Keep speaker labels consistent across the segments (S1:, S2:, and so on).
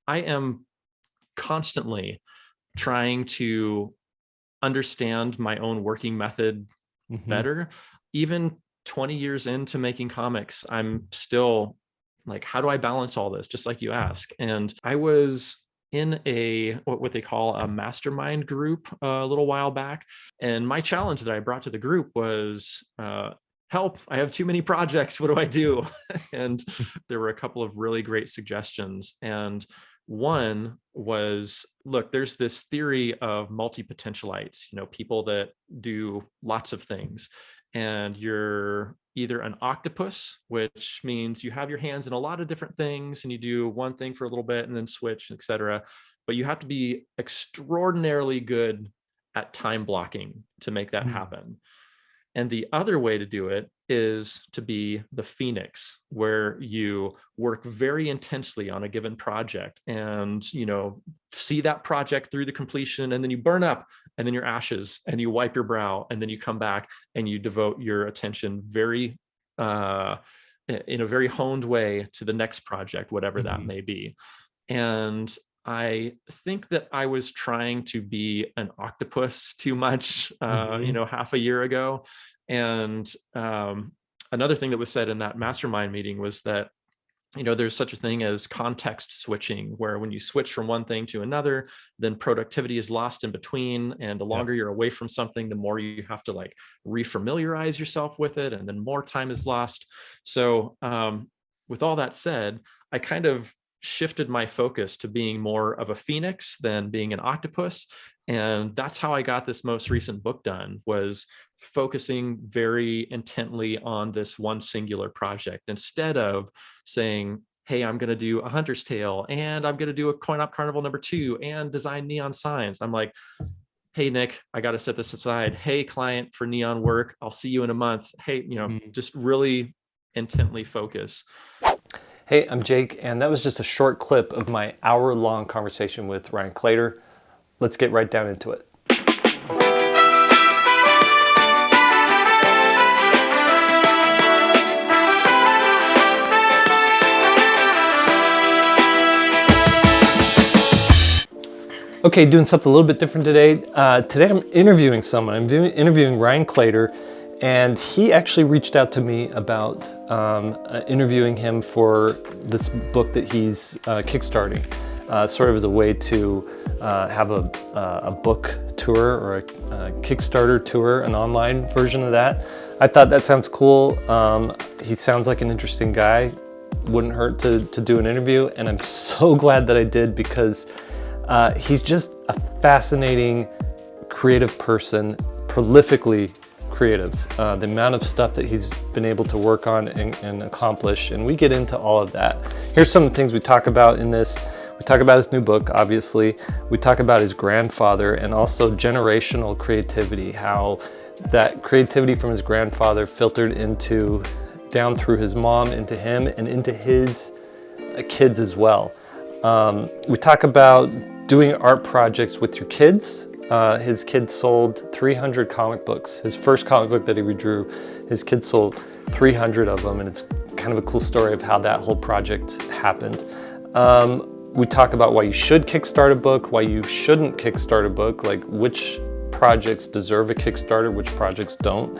S1: I am constantly trying to understand my own working method better. Even 20 years into making comics, I'm still like, how do I balance all this? Just like you ask. And I was in what they call a mastermind group a little while back. And my challenge that I brought to the group was, help, I have too many projects. What do I do? And there were a couple of really great suggestions. And one was, look, there's this theory of multi-potentialites, people that do lots of things. And you're either an octopus, which means you have your hands in a lot of different things and you do one thing for a little bit and then switch, etc. But you have to be extraordinarily good at time blocking to make that happen. And the other way to do it is to be the phoenix, where you work very intensely on a given project and, see that project through to completion, and then you burn up, and then you're ashes, and you wipe your brow, and then you come back and you devote your attention very, in a very honed way to the next project, whatever that may be. And I think that I was trying to be an octopus too much, half a year ago. And another thing that was said in that mastermind meeting was that, there's such a thing as context switching, where when you switch from one thing to another, then productivity is lost in between. And the longer you're away from something, the more you have to like refamiliarize yourself with it, and then more time is lost. So with all that said, I kind of shifted my focus to being more of a phoenix than being an octopus. And that's how I got this most recent book done, was focusing very intently on this one singular project, instead of saying, hey, I'm going to do a Hunter's Tale, and I'm going to do a Coin Op Carnival #2 and design neon signs. I'm like, hey, Nick, I got to set this aside. Hey, client, for neon work, I'll see you in a month. Hey, just really intently focus.
S2: Hey, I'm Jake, and that was just a short clip of my hour-long conversation with Ryan Claytor. Let's get right down into it. Okay, doing something a little bit different today. Today I'm interviewing someone. I'm interviewing Ryan Claytor, and he actually reached out to me about interviewing him for this book that he's kickstarting, sort of as a way to have a book tour or a Kickstarter tour, an online version of that. I thought that sounds cool. He sounds like an interesting guy. Wouldn't hurt to do an interview, and I'm so glad that I did, because he's just a fascinating, creative person, prolifically creative. The amount of stuff that he's been able to work on and accomplish, and we get into all of that. Here's some of the things we talk about in this. We talk about his new book, obviously. We talk about his grandfather, and also generational creativity, how that creativity from his grandfather filtered down through his mom, into him, and into his kids as well. We talk about doing art projects with your kids. His kids sold 300 comic books. His first comic book that he redrew, his kids sold 300 of them, and it's kind of a cool story of how that whole project happened. We talk about why you should kickstart a book, why you shouldn't kickstart a book, like which projects deserve a Kickstarter, which projects don't.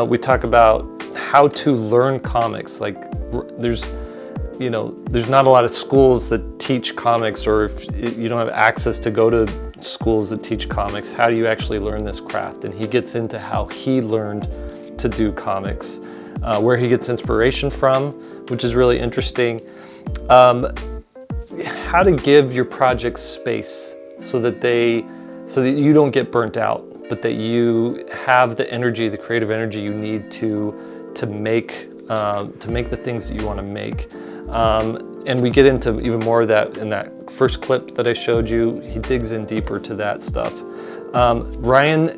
S2: We talk about how to learn comics. Like there's not a lot of schools that teach comics, or if you don't have access to go to schools that teach comics, how do you actually learn this craft? And he gets into how he learned to do comics, where he gets inspiration from, which is really interesting. How to give your projects space so that you don't get burnt out, but that you have the energy, the creative energy you need to make the things that you want to make. And we get into even more of that in that first clip that I showed you. He digs in deeper to that stuff. Ryan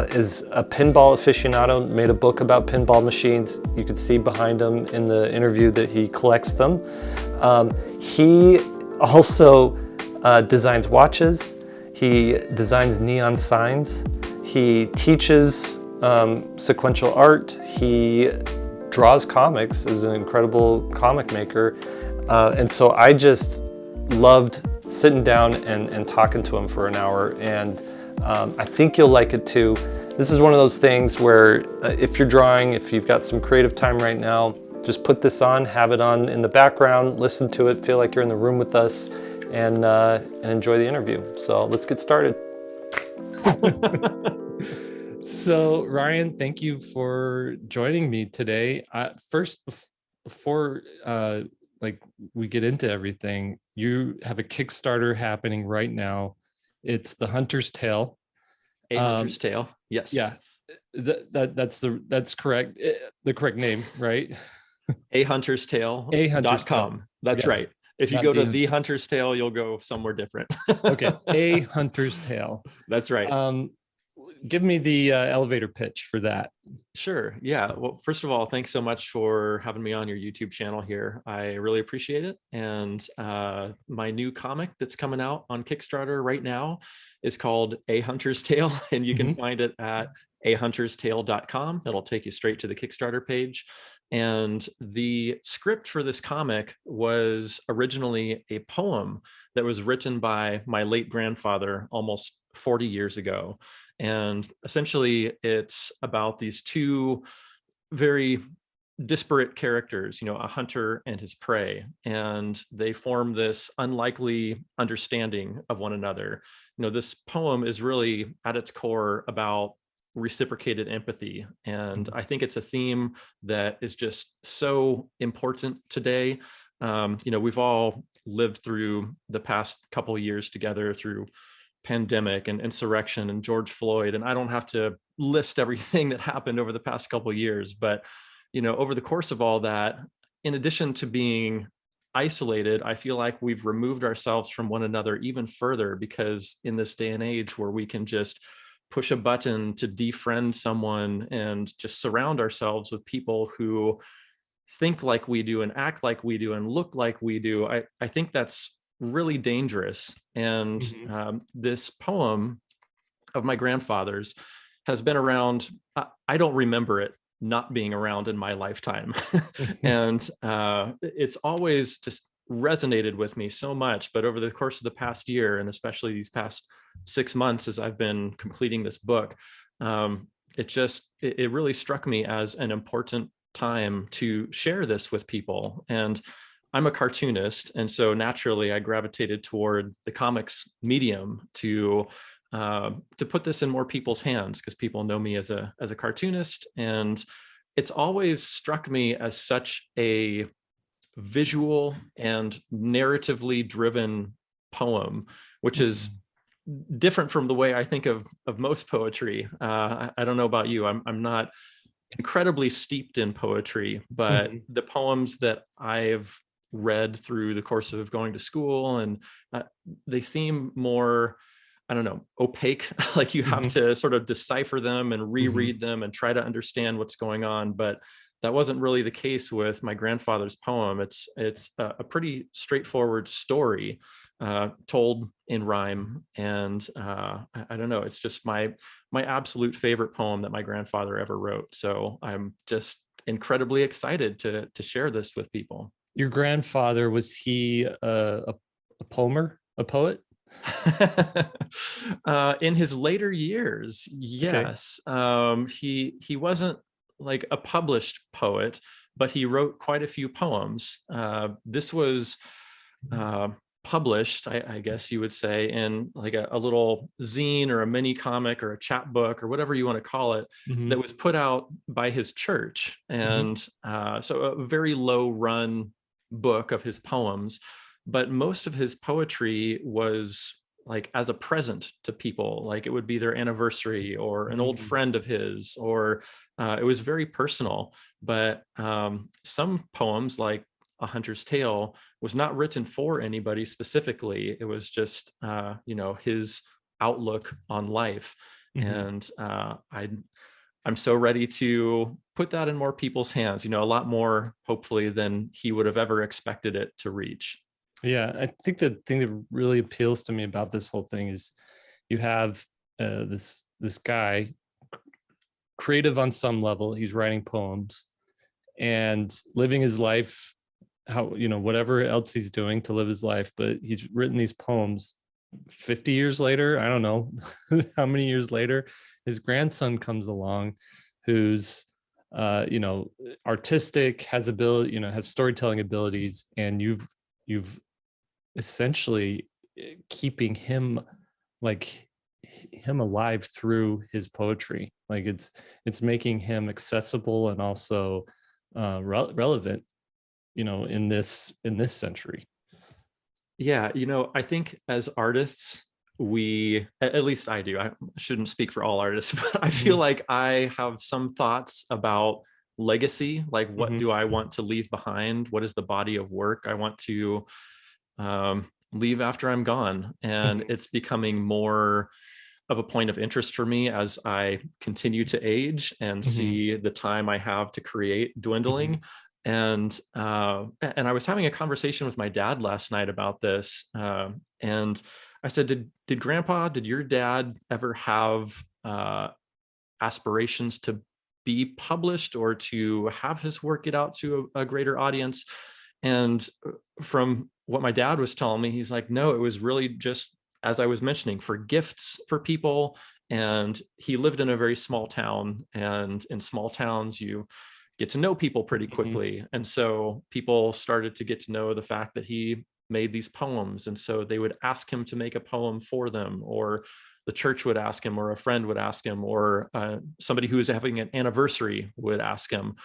S2: is a pinball aficionado, made a book about pinball machines. You can see behind him in the interview that he collects them. He also designs watches. He designs neon signs. He teaches sequential art. He draws comics, is an incredible comic maker. And so I just loved sitting down and talking to him for an hour, and I think you'll like it too. This is one of those things where if you're drawing, if you've got some creative time right now, just put this on, have it on in the background, listen to it, feel like you're in the room with us, and enjoy the interview. So let's get started. So Ryan, thank you for joining me today. First, before like we get into everything, you have a Kickstarter happening right now. It's The Hunter's Tale.
S1: A Hunter's Tale. Yes.
S2: Yeah, that's correct. The correct name, right?
S1: ahunterstale.com. That's yes. Right. If you go to The Hunter's Tale, you'll go somewhere different.
S2: Okay. A Hunter's Tale.
S1: That's right.
S2: Give me the elevator pitch for that.
S1: Sure. Yeah. Well, first of all, thanks so much for having me on your YouTube channel here. I really appreciate it. And my new comic that's coming out on Kickstarter right now is called A Hunter's Tale, and you can find it at ahunterstale.com. It'll take you straight to the Kickstarter page. And the script for this comic was originally a poem that was written by my late grandfather almost 40 years ago. And essentially, it's about these two very disparate characters, you know, a hunter and his prey, and they form this unlikely understanding of one another. You know, this poem is really at its core about reciprocated empathy. And I think it's a theme that is just so important today. You know, we've all lived through the past couple of years together through pandemic and insurrection and George Floyd. And I don't have to list everything that happened over the past couple of years, but, you know, over the course of all that, in addition to being isolated, I feel like we've removed ourselves from one another even further, because in this day and age where we can just push a button to defriend someone and just surround ourselves with people who think like we do and act like we do and look like we do, I think that's really dangerous. And this poem of my grandfather's has been around. I don't remember it not being around in my lifetime. And it's always just resonated with me so much. But over the course of the past year, and especially these past 6 months as I've been completing this book, it really struck me as an important time to share this with people. And I'm a cartoonist, and so naturally I gravitated toward the comics medium to put this in more people's hands, because people know me as a cartoonist, and it's always struck me as such a visual and narratively driven poem, which is different from the way I think of most poetry. I don't know about you. I'm not incredibly steeped in poetry, but the poems that I've read through the course of going to school, and they seem more, I don't know, opaque. Like you have to sort of decipher them and reread them and try to understand what's going on. But that wasn't really the case with my grandfather's poem. It's a pretty straightforward story told in rhyme. And I don't know, it's just my absolute favorite poem that my grandfather ever wrote. So I'm just incredibly excited to share this with people.
S2: Your grandfather, was he a poemer, a poet?
S1: In his later years, yes. Okay. He wasn't like a published poet, but he wrote quite a few poems. This was published, I guess you would say, in like a little zine or a mini comic or a chapbook or whatever you want to call it, that was put out by his church. And so a very low run book of his poems, but most of his poetry was like as a present to people. Like it would be their anniversary or an old friend of his, or it was very personal. But some poems, like A Hunter's Tale, was not written for anybody specifically. It was just you know, his outlook on life. And I'm so ready to put that in more people's hands, you know, a lot more hopefully than he would have ever expected it to reach.
S2: Yeah, I think the thing that really appeals to me about this whole thing is you have this guy, creative on some level. He's writing poems and living his life how, you know, whatever else he's doing to live his life, but he's written these poems. 50 years later, I don't know how many years later, his grandson comes along who's you know, artistic, has ability, you know, has storytelling abilities, and you've essentially keeping him, like, him alive through his poetry. Like it's making him accessible and also relevant, you know, in this century.
S1: Yeah, you know, I think as artists, we, at least I do, I shouldn't speak for all artists, but I feel
S2: Hmm.
S1: like I have some thoughts about legacy. Like, what
S2: Hmm.
S1: do I want to leave behind? What is the body of work I want to leave after I'm gone? And
S2: Hmm.
S1: it's becoming more of a point of interest for me as I continue to age and
S2: Hmm.
S1: see the time I have to create
S2: Hmm.
S1: dwindling. And I was having a conversation with my dad last night about this, and I said, "Did Grandpa, did your dad ever have aspirations to be published or to have his work get out to a greater audience?" And from what my dad was telling me, he's like, no, it was really just, as I was mentioning, for gifts for people. And he lived in a very small town. And in small towns, you get to know people pretty
S2: Hmm.
S1: quickly. And so people started to get to know the fact that he made these poems. And so they would ask him to make a poem for them, or the church would ask him, or a friend would ask him, or somebody who was having an anniversary would ask him.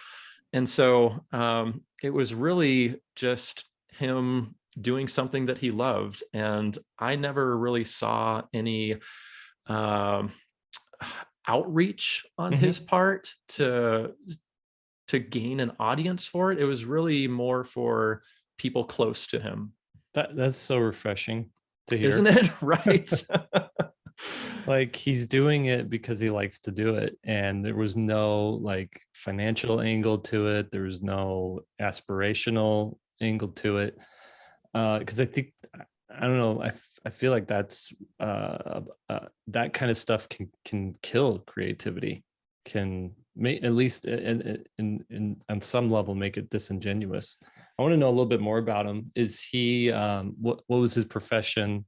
S1: And so it was really just him doing something that he loved. And I never really saw any um, outreach on his
S2: Hmm.
S1: part to gain an audience for it. It was really more for people close to him.
S2: That's so refreshing to hear.
S1: Isn't it? Right.
S2: Like, he's doing it because he likes to do it, and there was no like financial angle to it, there was no aspirational angle to it. Because I think, I don't know, I feel like that's that kind of stuff can kill creativity, can make, at least in on some level, make it disingenuous. I want to know a little bit more about him. Is he what was his profession?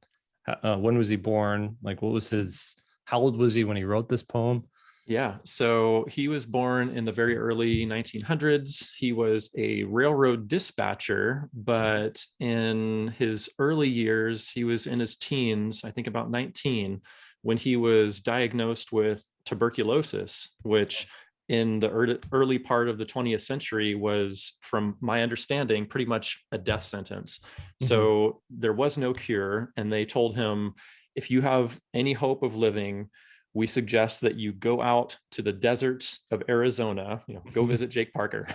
S2: When was he born? Like, what was his, how old was he when he wrote this poem?
S1: Yeah, so he was born in the very early 1900s. He was a railroad dispatcher, but in his early years, he was in his teens, I think about 19, when he was diagnosed with tuberculosis, which in the early part of the 20th century was, from my understanding, pretty much a death sentence.
S2: Hmm.
S1: So there was no cure, and they told him, if you have any hope of living, we suggest that you go out to the deserts of Arizona, you know, go visit Jake Parker.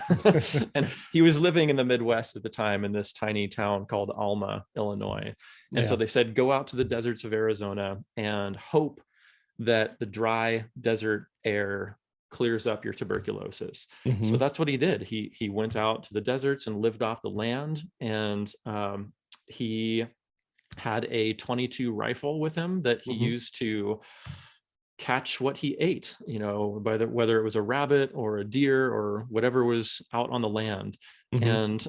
S1: And he was living in the Midwest at the time in this tiny town called Alma, Illinois. And so
S2: Yeah.
S1: they said, go out to the deserts of Arizona and hope that the dry desert air clears up your tuberculosis. So
S2: Hmm.
S1: that's what he did. He went out to the deserts and lived off the land. And he had a 22 rifle with him that he
S2: Hmm.
S1: used to catch what he ate, you know, whether it was a rabbit or a deer or whatever was out on the land.
S2: Hmm.
S1: And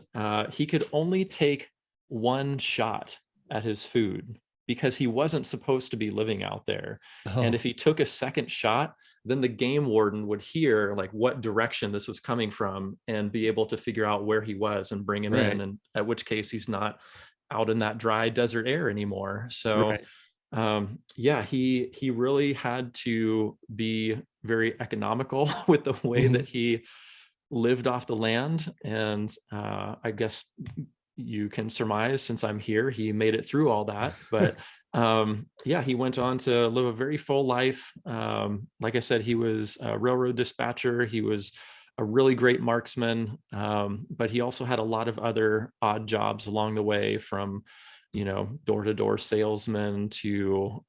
S1: he could only take one shot at his food because he wasn't supposed to be living out there. And if
S2: Oh,
S1: he took a second shot, then the game warden would hear like what direction this was coming from and be able to figure out where he was and bring him in.
S2: right,
S1: And at which case he's not out in that dry desert air anymore. So
S2: right.
S1: yeah, he really had to be very economical with the way
S2: Hmm.
S1: that he lived off the land. And I guess you can surmise, since I'm here, he made it through all that. But yeah, he went on to live a very full life. Like I said, he was a railroad dispatcher. He was a really great marksman, but he also had a lot of other odd jobs along the way, from, you know, door-to-door salesman to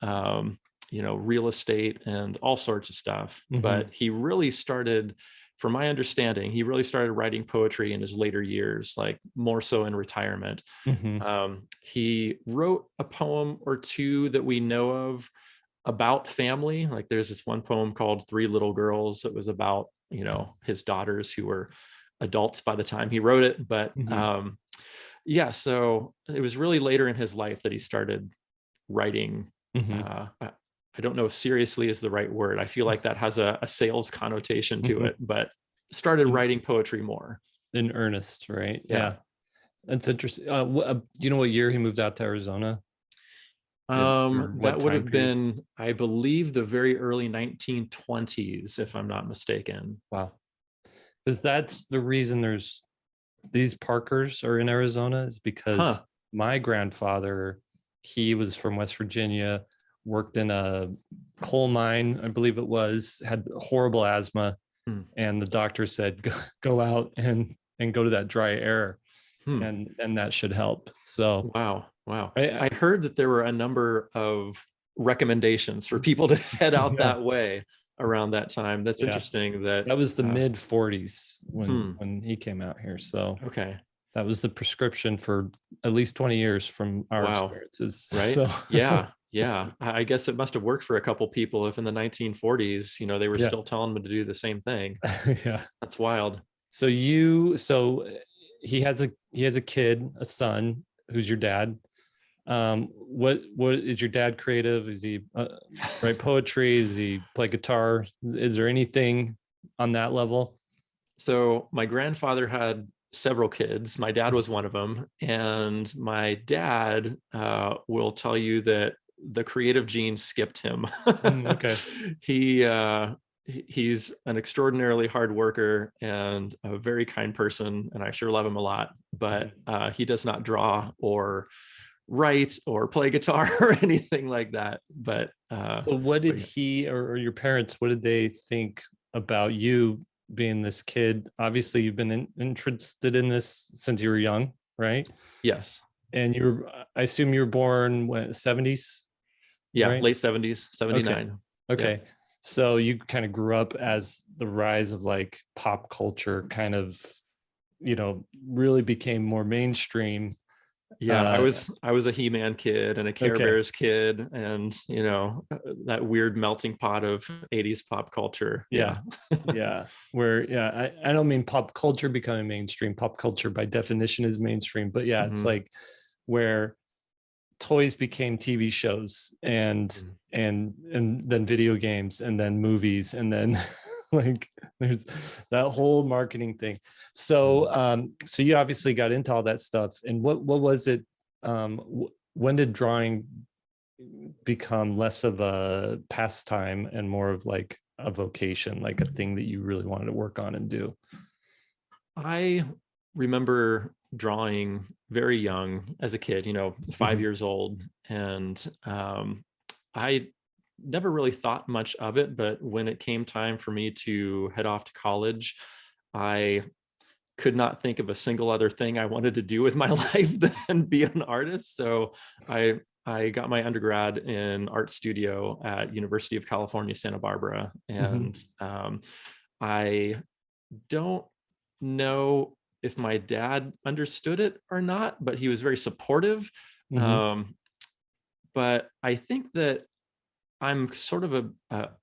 S1: you know, real estate and all sorts of stuff.
S2: Hmm.
S1: But he really started, from my understanding, he really started writing poetry in his later years, like more so in retirement.
S2: Hmm.
S1: He wrote a poem or two that we know of about family. Like there's this one poem called Three Little Girls that was about, you know, his daughters who were adults by the time he wrote it. But
S2: Mm-hmm.
S1: yeah, so it was really later in his life that he started writing.
S2: Mm-hmm.
S1: I don't know if seriously is the right word. I feel like that has a sales connotation to
S2: Mm-hmm.
S1: it, but started writing poetry more.
S2: In earnest, right?
S1: Yeah.
S2: Yeah, that's interesting. Do you know what year he moved out to Arizona, or what
S1: That would
S2: time
S1: have
S2: period?
S1: been, I believe, the very early 1920s, if I'm not mistaken.
S2: Wow, because that's the reason there's these Parkers are in Arizona is
S1: Huh.
S2: because my grandfather, he was from West Virginia, worked in a coal mine, I believe it was, had horrible asthma,
S1: Hmm.
S2: and the doctor said go out and go to that dry air,
S1: Hmm.
S2: and that should help. So
S1: Wow. Wow.
S2: I
S1: I heard that there were a number of recommendations for people to head out
S2: yeah,
S1: that way around that time. That's
S2: yeah,
S1: interesting that,
S2: that was the mid 40s
S1: hmm,
S2: when he came out here. So
S1: okay.
S2: that was the prescription for at least 20 years from our
S1: Wow.
S2: experiences.
S1: Right.
S2: So
S1: Yeah. Yeah. I guess it must have worked for a couple people if in the 1940s, they were
S2: yeah.
S1: still telling them to do the same thing.
S2: Yeah.
S1: That's wild.
S2: So he has a kid, a son, who's your dad. What is your dad creative? Is he write poetry? Does he play guitar? Is there anything on that level?
S1: So my grandfather had several kids. My dad was one of them. And my dad will tell you that the creative gene skipped him.
S2: Okay.
S1: he he's an extraordinarily hard worker and a very kind person, and I sure love him a lot. But
S2: Mhm.
S1: he does not draw or write or play guitar or anything like that.
S2: So what did
S1: But
S2: he or your parents, what did they think about you being this kid? Obviously, you've been interested in this since you were young, right?
S1: yes,
S2: And I assume you were born when 70s,
S1: yeah,
S2: right?
S1: late 70s,
S2: Okay.
S1: 79. Yep.
S2: Okay. So you kind of grew up as the rise of like pop culture kind of, really became more mainstream.
S1: Yeah, I
S2: Uh,
S1: was I was a He-Man kid and a Care
S2: okay.
S1: Bears kid, and that weird melting pot of 80s pop culture.
S2: Yeah.
S1: Yeah.
S2: Yeah. Where, yeah, I don't mean pop culture becoming mainstream. Pop culture by definition is mainstream, but yeah, it's
S1: Mhm.
S2: like where toys became TV shows
S1: Mhm.
S2: and then video games and then movies and then like there's that whole marketing thing.
S1: Mhm.
S2: So you obviously got into all that stuff. And what was it? When did drawing become less of a pastime and more of like a vocation, like a thing that you really wanted to work on and do?
S1: I remember drawing very young as a kid, 5 years old, and I never really thought much of it. But when it came time for me to head off to college, I could not think of a single other thing I wanted to do with my life than be an artist. So I got my undergrad in art studio at University of California, Santa Barbara,
S2: Mm-hmm.
S1: and I don't know if my dad understood it or not, but he was very supportive.
S2: Mm-hmm.
S1: Um, but I think that I'm sort of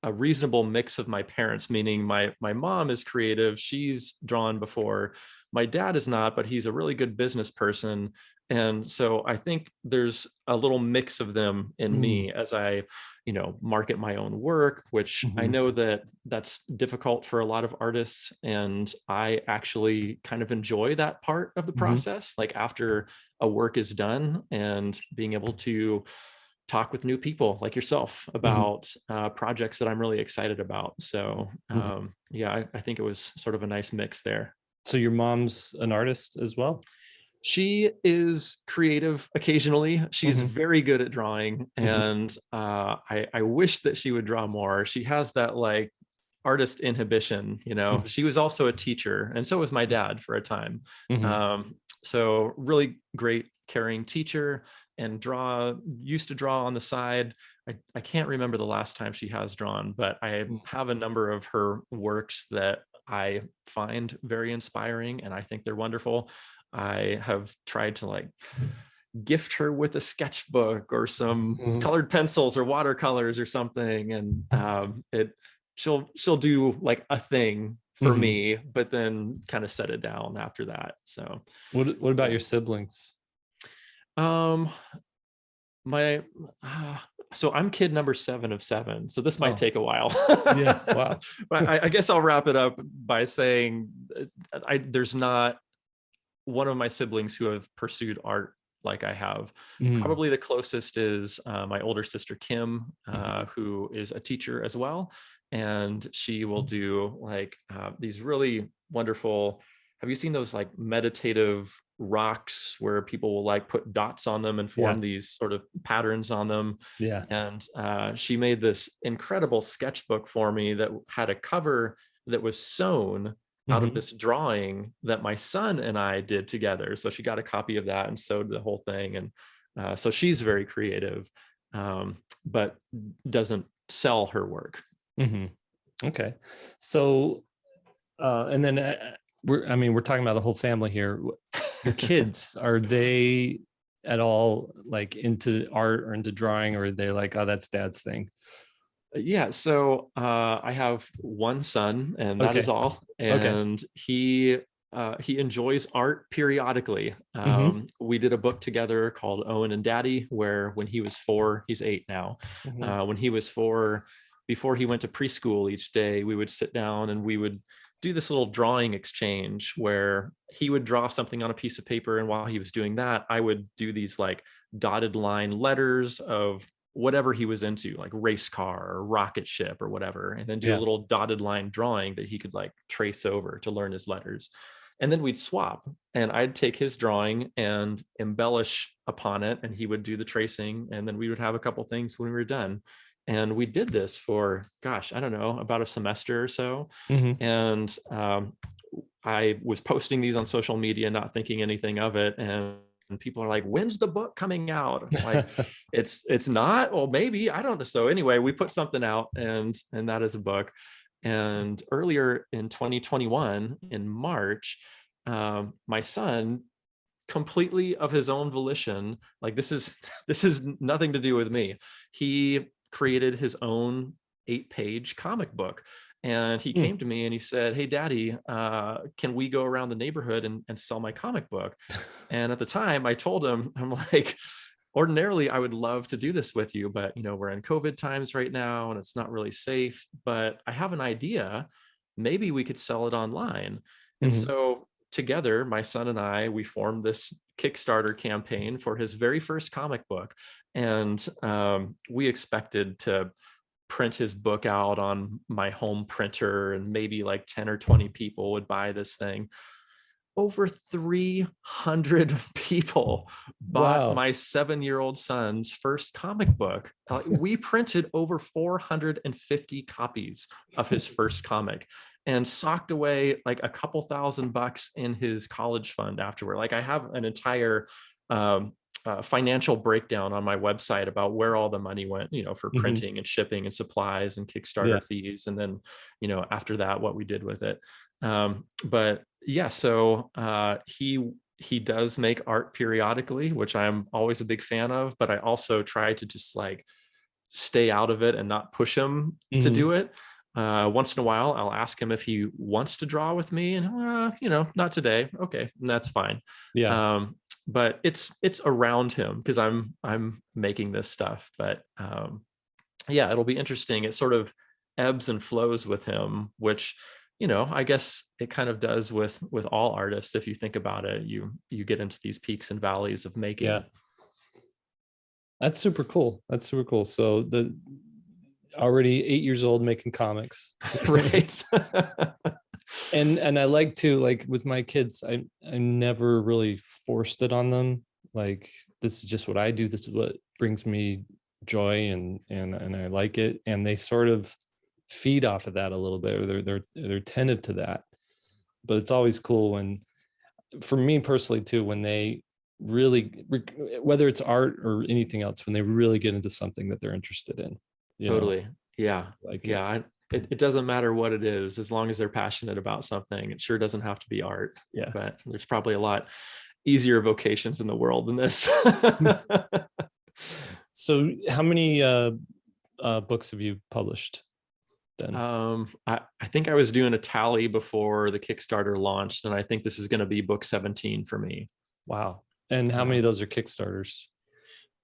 S1: a reasonable mix of my parents, meaning my mom is creative. She's drawn before. My dad is not, but he's a really good business person. And so I think there's a little mix of them in me as I, market my own work, which I
S2: Mm-hmm.
S1: know that that's difficult for a lot of artists. And I actually kind of enjoy that part of the
S2: Mm-hmm.
S1: process, like after a work is done and being able to talk with new people like yourself
S2: Mm-hmm.
S1: about projects that I'm really excited about. So
S2: Mm-hmm.
S1: yeah, I think it was sort of a nice mix there.
S2: So your mom's an artist as well?
S1: She is creative occasionally. She's
S2: Mm-hmm.
S1: very good at drawing,
S2: Mm-hmm.
S1: and I wish that she would draw more. She has that like artist inhibition. She was also a teacher, and so was my dad for a time.
S2: Mm-hmm.
S1: So really great, caring teacher, and used to draw on the side. I can't remember the last time she has drawn, but I have a number of her works that I find very inspiring, and I think they're wonderful. I have tried to like gift her with a sketchbook or some
S2: Mm-hmm.
S1: colored pencils or watercolors or something, and she'll do like a thing for me, but then kind of set it down after that. So
S2: what about your siblings?
S1: um my so I'm kid number 7 of 7, so this might take a while.
S2: Yeah, wow.
S1: But I guess I'll wrap it up by saying there's not one of my siblings who have pursued art like I have. Probably the closest is my older sister Kim, who is a teacher as well, and she will do like these really wonderful. Have you seen those like meditative rocks where people will like put dots on them and form these sort of patterns on them?
S2: Yeah.
S1: And she made this incredible sketchbook for me that had a cover that was sewn out of this drawing that my son and I did together. So she got a copy of that and sewed the whole thing. And so she's very creative, but doesn't sell her work.
S2: Okay. So, and then we're talking about the whole family here. Your kids, are they at all like into art or into drawing, or are they like, oh, that's dad's thing?
S1: Yeah, so I have one son, and that is all. And he enjoys art periodically. We did a book together called Owen and Daddy, where when he was 4, he's 8 now. When he was 4, before he went to preschool, each day we would sit down and we would do this little drawing exchange where he would draw something on a piece of paper, and while he was doing that, I would do these like dotted line letters of whatever he was into, like race car or rocket ship or whatever, and then do a little dotted line drawing that he could like trace over to learn his letters. And then we'd swap, and I'd take his drawing and embellish upon it, and he would do the tracing, and then we would have a couple things when we were done. And we did this for, gosh, I don't know, about a semester or so. And I was posting these on social media, not thinking anything of it. And people are like, when's the book coming out? I'm like, it's not, well, maybe, I don't know. So anyway, we put something out, and that is a book. And earlier in 2021, in March, my son, completely of his own volition, like this is nothing to do with me, he created his own 8-page comic book. And he came to me and he said, hey, Daddy, can we go around the neighborhood and sell my comic book? And at the time I told him, I'm like, ordinarily I would love to do this with you, but we're in COVID times right now and it's not really safe, but I have an idea. Maybe we could sell it online. And so together, my son and I, we formed this Kickstarter campaign for his very first comic book. And we expected to print his book out on my home printer, and maybe like 10 or 20 people would buy this thing. Over 300 people bought my 7-year-old son's first comic book. We printed over 450 copies of his first comic and socked away like a couple $1,000 in his college fund afterward. Like I have an entire financial breakdown on my website about where all the money went, for printing and shipping and supplies and Kickstarter fees. And then, after that, what we did with it. But yeah, so he does make art periodically, which I'm always a big fan of, but I also try to just like stay out of it and not push him to do it. Once in a while, I'll ask him if he wants to draw with me, and not today. Okay, and that's fine. But it's around him because I'm making this stuff. But yeah, it'll be interesting. It sort of ebbs and flows with him, which I guess it kind of does with all artists. If you think about it, you get into these peaks and valleys of making.
S2: Yeah, that's super cool. So the already 8 years old making comics,
S1: right?
S2: and I like to, like with my kids, I never really forced it on them. Like, this is just what I do. This is what brings me joy, and I like it. And they sort of feed off of that a little bit, or they're attentive to that. But it's always cool when, for me personally too, when they really, whether it's art or anything else, when they really get into something that they're interested in.
S1: Totally. Yeah.
S2: Like,
S1: yeah. It doesn't matter what it is, as long as they're passionate about something. It sure doesn't have to be art.
S2: Yeah.
S1: But there's probably a lot easier vocations in the world than this.
S2: So how many books have you published? then?
S1: I think I was doing a tally before the Kickstarter launched, and I think this is going to be book 17 for me.
S2: Wow. And how many of those are Kickstarters?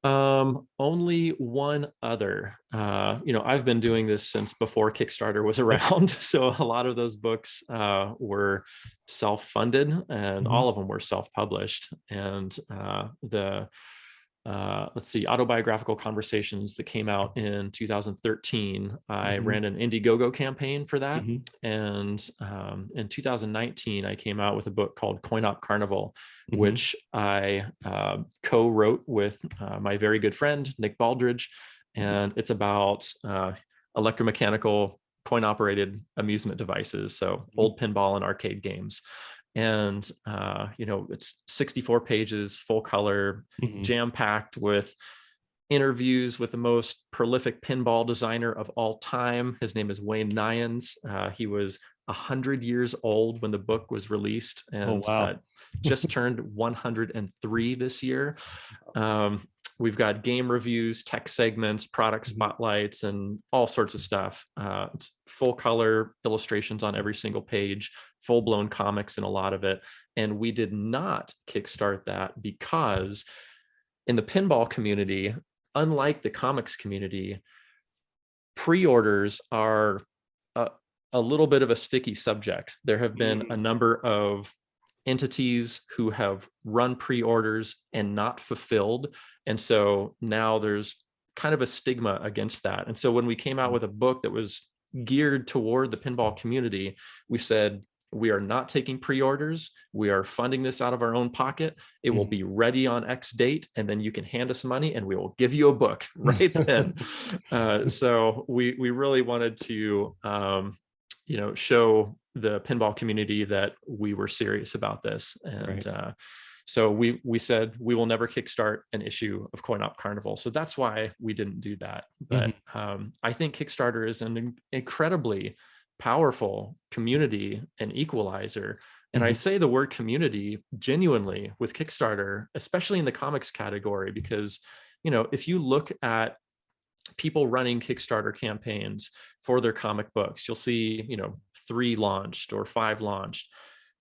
S1: Only one other. I've been doing this since before Kickstarter was around. So a lot of those books were self-funded, and all of them were self-published. And let's see, Autobiographical Conversations that came out in 2013, I ran an Indiegogo campaign for that. And in 2019, I came out with a book called Coin Op Carnival, which I co-wrote with my very good friend, Nick Baldridge. And it's about electromechanical coin-operated amusement devices, so old pinball and arcade games. And it's 64 pages, full color, jam-packed with interviews with the most prolific pinball designer of all time. His name is Wayne Nyans. He was 100 years old when the book was released, and just turned 103 this year. We've got game reviews, tech segments, product spotlights, and all sorts of stuff. It's full color illustrations on every single page, full blown comics in a lot of it. And we did not kickstart that because in the pinball community, unlike the comics community, pre-orders are a little bit of a sticky subject. There have been a number of entities who have run pre-orders and not fulfilled. And so now there's kind of a stigma against that. And so when we came out with a book that was geared toward the pinball community, we said, we are not taking pre-orders. We are funding this out of our own pocket. It will be ready on X date, and then you can hand us money and we will give you a book right then. So we really wanted to show the pinball community that we were serious about this. And so we said we will never kickstart an issue of Coin Op Carnival. So that's why we didn't do that. But I think Kickstarter is an incredibly powerful community and equalizer. And I say the word community genuinely with Kickstarter, especially in the comics category, because, if you look at people running Kickstarter campaigns for their comic books, you'll see, 3 launched or 5 launched,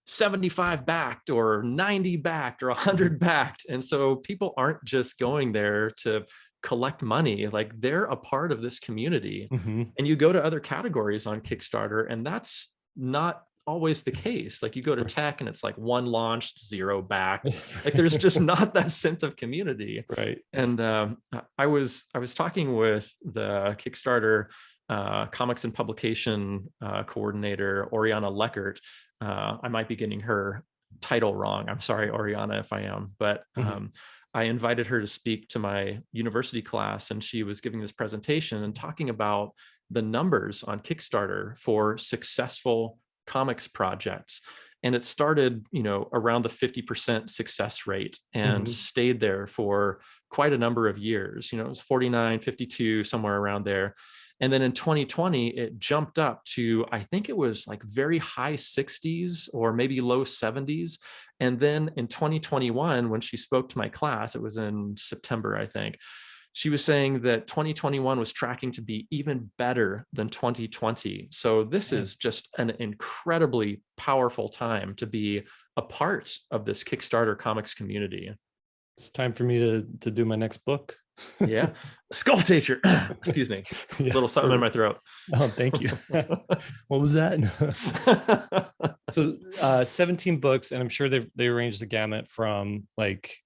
S1: 75 backed or 90 backed or 100 backed. And so people aren't just going there to collect money, like they're a part of this community. And you go to other categories on Kickstarter, and that's not always the case. Like you go to tech and it's like 1 launched, 0 backed. Like there's just not that sense of community.
S2: Right.
S1: And I was talking with the Kickstarter comics and publication coordinator, Oriana Leckert. I might be getting her title wrong. I'm sorry, Oriana, if I am, but I invited her to speak to my university class, and she was giving this presentation and talking about the numbers on Kickstarter for successful comics projects. And it started, around the 50% success rate and stayed there for quite a number of years. It was 49, 52, somewhere around there. And then in 2020, it jumped up to, I think it was like very high 60s or maybe low 70s. And then in 2021, when she spoke to my class, it was in September, I think, she was saying that 2021 was tracking to be even better than 2020. So this is just an incredibly powerful time to be a part of this Kickstarter comics community.
S2: It's time for me to do my next book.
S1: Yeah. Skull teacher. Excuse me. A little something in my throat.
S2: Oh, thank you. What was that? So 17 books, and I'm sure they arranged the gamut from like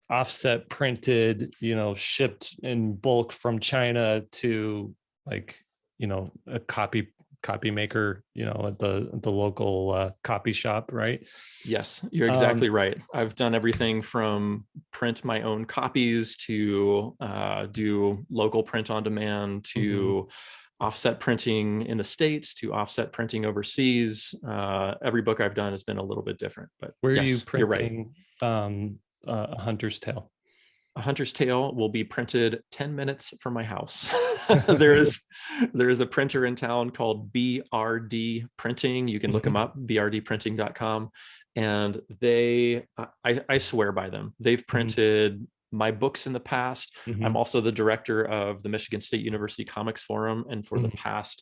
S2: offset printed, shipped in bulk from China to like, a copy maker, at the local copy shop, right?
S1: Yes, you're exactly right. I've done everything from print my own copies to do local print on demand to offset printing in the States to offset printing overseas. Every book I've done has been a little bit different, but
S2: where
S1: yes,
S2: are you printing?
S1: You're right.
S2: A Hunter's Tale.
S1: A Hunter's Tale will be printed 10 minutes from my house. there is a printer in town called BRD Printing. You can look them up, brdprinting.com. And I swear by them. They've printed my books in the past. I'm also the director of the Michigan State University Comics Forum. And for the past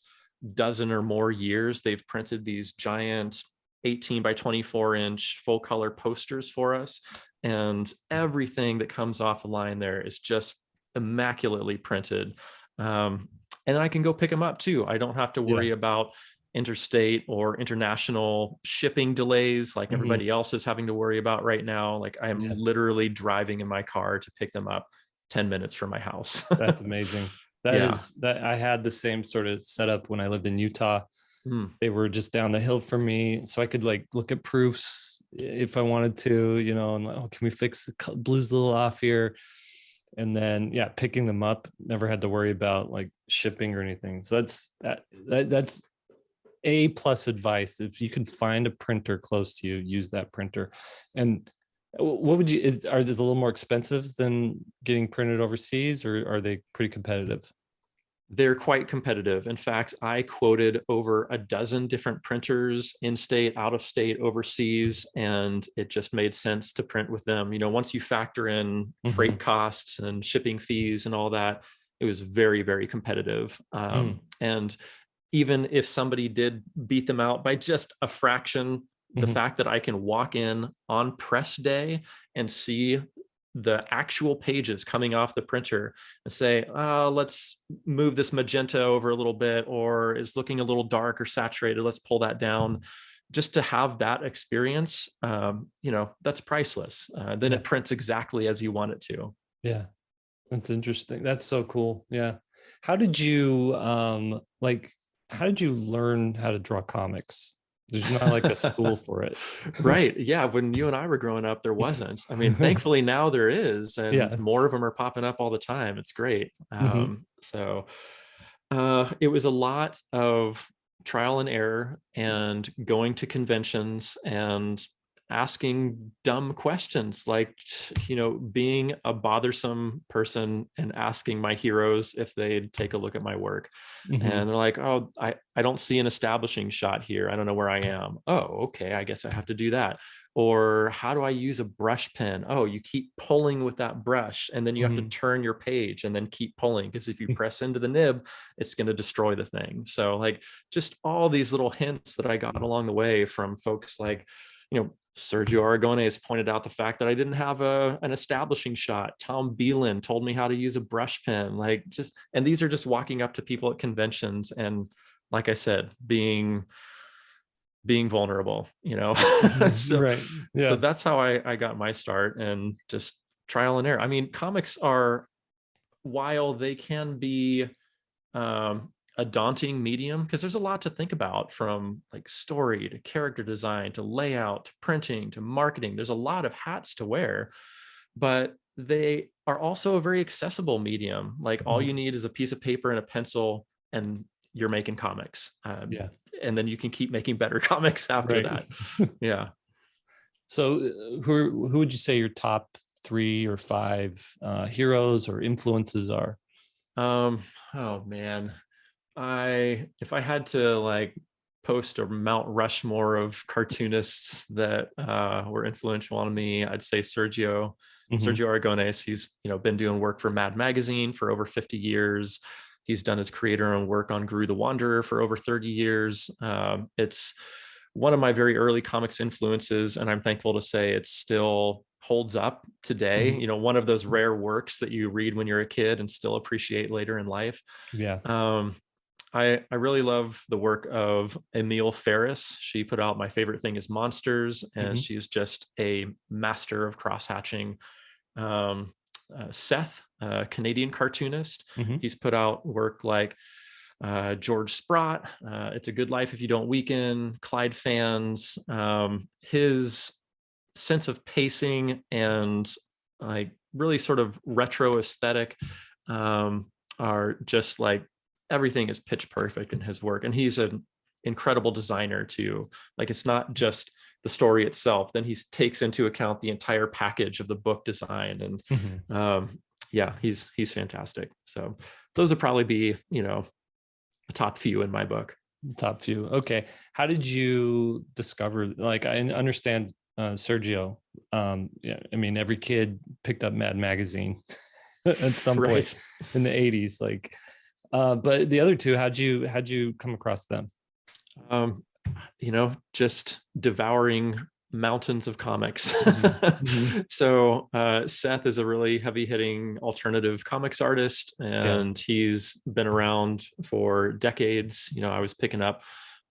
S1: dozen or more years, they've printed these giant 18 by 24 inch full color posters for us. And everything that comes off the line there is just immaculately printed. And then I can go pick them up too. I don't have to worry about interstate or international shipping delays like everybody else is having to worry about right now. Like I am literally driving in my car to pick them up 10 minutes from my house.
S2: That's amazing. That I had the same sort of setup when I lived in Utah. They were just down the hill from me, so I could like look at proofs if I wanted to, you know, and like, oh, can we fix the blues a little off here? And then picking them up, never had to worry about like shipping or anything. So that's A+ advice. If you can find a printer close to you, use that printer. And what would you, are these a little more expensive than getting printed overseas, or are they pretty competitive?
S1: They're quite competitive. In fact, I quoted over a dozen different printers, in-state, out-of-state, overseas, and it just made sense to print with them. You know, once you factor in freight costs and shipping fees and all that, it was very, very competitive. And even if somebody did beat them out by just a fraction, the fact that I can walk in on press day and see the actual pages coming off the printer and say, let's move this magenta over a little bit, or it's looking a little dark or saturated, let's pull that down. Just to have that experience, you know, that's priceless. Then it prints exactly as you want it to.
S2: Yeah, that's interesting. That's so cool. Yeah. How did you how did you learn how to draw comics? There's not like a school for it.
S1: Right. Yeah. When you and I were growing up, there wasn't. I mean, thankfully now there is, and more of them are popping up all the time. It's great. So it was a lot of trial and error and going to conventions and asking dumb questions, like, you know, being a bothersome person and asking my heroes if they'd take a look at my work. And they're like, oh, I don't see an establishing shot here. I don't know where I am. Oh, okay. I guess I have to do that. Or how do I use a brush pen? Oh, you keep pulling with that brush, and then you have to turn your page and then keep pulling, because if you press into the nib, it's going to destroy the thing. So like just all these little hints that I got along the way from folks like, you know, Sergio Aragonés pointed out the fact that I didn't have an establishing shot. Tom Beelan told me how to use a brush pen. Like just, and these are just walking up to people at conventions and, like I said, being vulnerable, you know. So that's how I got my start, and just trial and error. I mean, comics are, while they can be a daunting medium, because there's a lot to think about, from like story to character design to layout to printing to marketing. There's a lot of hats to wear, but they are also a very accessible medium. Like all you need is a piece of paper and a pencil, and you're making comics. And then you can keep making better comics after that. Yeah.
S2: So who would you say your top 3 or 5 heroes or influences are?
S1: Oh man. If I had to like post a Mount Rushmore of cartoonists that were influential on me, I'd say Sergio Aragonés. He's, you know, been doing work for Mad Magazine for over 50 years. He's done his creator-owned work on Gru the Wanderer for over 30 years. It's one of my very early comics influences, and I'm thankful to say it still holds up today. You know, one of those rare works that you read when you're a kid and still appreciate later in life. I really love the work of Emile Ferris. She put out My Favorite Thing is Monsters, and she's just a master of cross-hatching. Seth, a Canadian cartoonist, he's put out work like George Sprott, It's a Good Life If You Don't Weaken, Clyde Fans. His sense of pacing and like really sort of retro aesthetic are just like, everything is pitch perfect in his work. And he's an incredible designer too. Like it's not just the story itself, then he takes into account the entire package of the book design. And yeah, he's fantastic. So those would probably be, you know, the top few in my book.
S2: Top few. Okay. How did you discover, like, I understand Sergio. Yeah, I mean, every kid picked up Mad Magazine at some point in the 80s. Like, But the other two, how'd you come across them?
S1: Um, just devouring mountains of comics.
S2: Mm-hmm.
S1: So Seth is a really heavy hitting alternative comics artist,
S2: Yeah.
S1: and he's been around for decades. I was picking up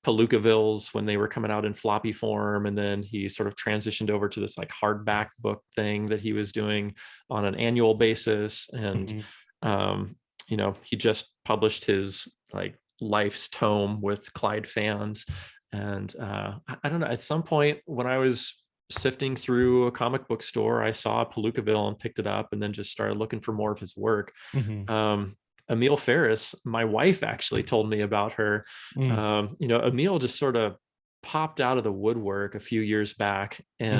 S1: Palookavilles when they were coming out in floppy form, and then he sort of transitioned over to this like hardback book thing that he was doing on an annual basis. And
S2: Mm-hmm.
S1: he just published his like life's tome with Clyde fans. And I don't know, at some point when I was sifting through a comic book store, I saw Palookaville and picked it up, and then just started looking for more of his work.
S2: Mm-hmm.
S1: Emile Ferris, my wife actually told me about her.
S2: Mm-hmm.
S1: Emile just sort of popped out of the woodwork a few years back,
S2: Mm-hmm.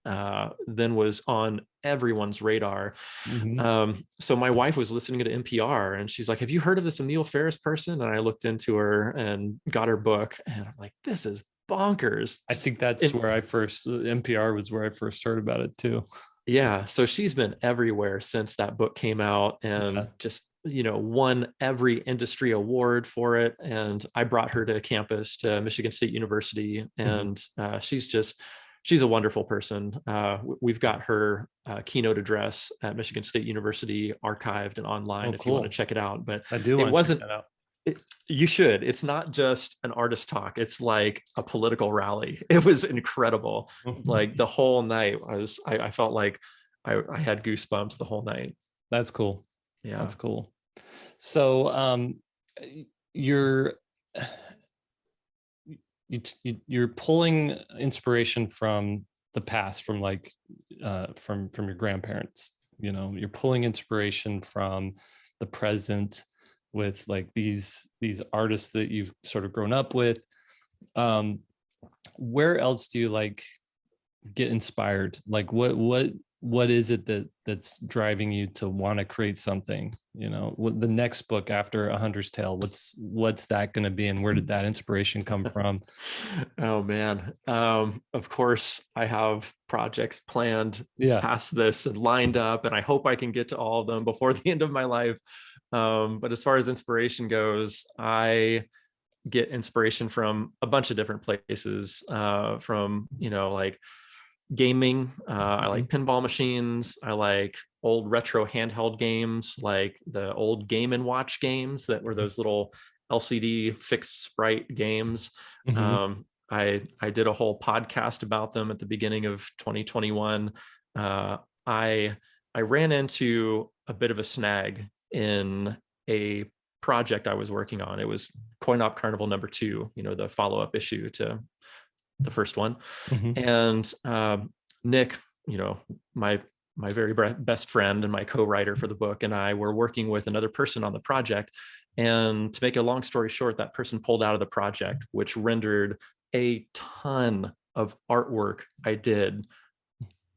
S1: and then was on everyone's radar.
S2: Mm-hmm.
S1: So my wife was listening to NPR, and she's like, "Have you heard of this Emile Ferris person?" And I looked into her and got her book, and I'm like, "This is bonkers."
S2: I think that's where NPR was where I first heard about it too.
S1: Yeah, so she's been everywhere since that book came out, and
S2: Yeah.
S1: just won every industry award for it. And I brought her to campus to Michigan State University,
S2: Mm-hmm.
S1: and she's a wonderful person. We've got her keynote address at Michigan State University archived and online
S2: Oh,
S1: if you want
S2: cool.
S1: to check it out. But
S2: I do
S1: it
S2: want to check
S1: wasn't
S2: that out.
S1: you should. It's not just an artist talk. It's like a political rally. It was incredible. Like the whole night I felt like I had goosebumps the whole night.
S2: That's cool.
S1: Yeah.
S2: That's cool. So you're you're pulling inspiration from the past, from like from your grandparents. You're pulling inspiration from the present with like these artists that you've sort of grown up with. Where else do you like get inspired? Like what is it that's driving you to want to create something? What the next book after A Hunter's Tale, what's that going to be, and where did that inspiration come from?
S1: Oh man. Of course I have projects planned
S2: Yeah.
S1: past this and lined up, and I hope I can get to all of them before the end of my life. But as far as inspiration goes, I get inspiration from a bunch of different places, from like gaming. I like pinball machines. I like old retro handheld games, like the old Game and Watch games that were those little LCD fixed sprite games.
S2: Mm-hmm.
S1: I did a whole podcast about them at the beginning of 2021. Uh, I I ran into a bit of a snag in a project I was working on. It was Coin Op Carnival #2, the follow-up issue to the first one.
S2: Mm-hmm.
S1: And Nick, my very best friend and my co-writer for the book, and I were working with another person on the project. And to make a long story short, that person pulled out of the project, which rendered a ton of artwork I did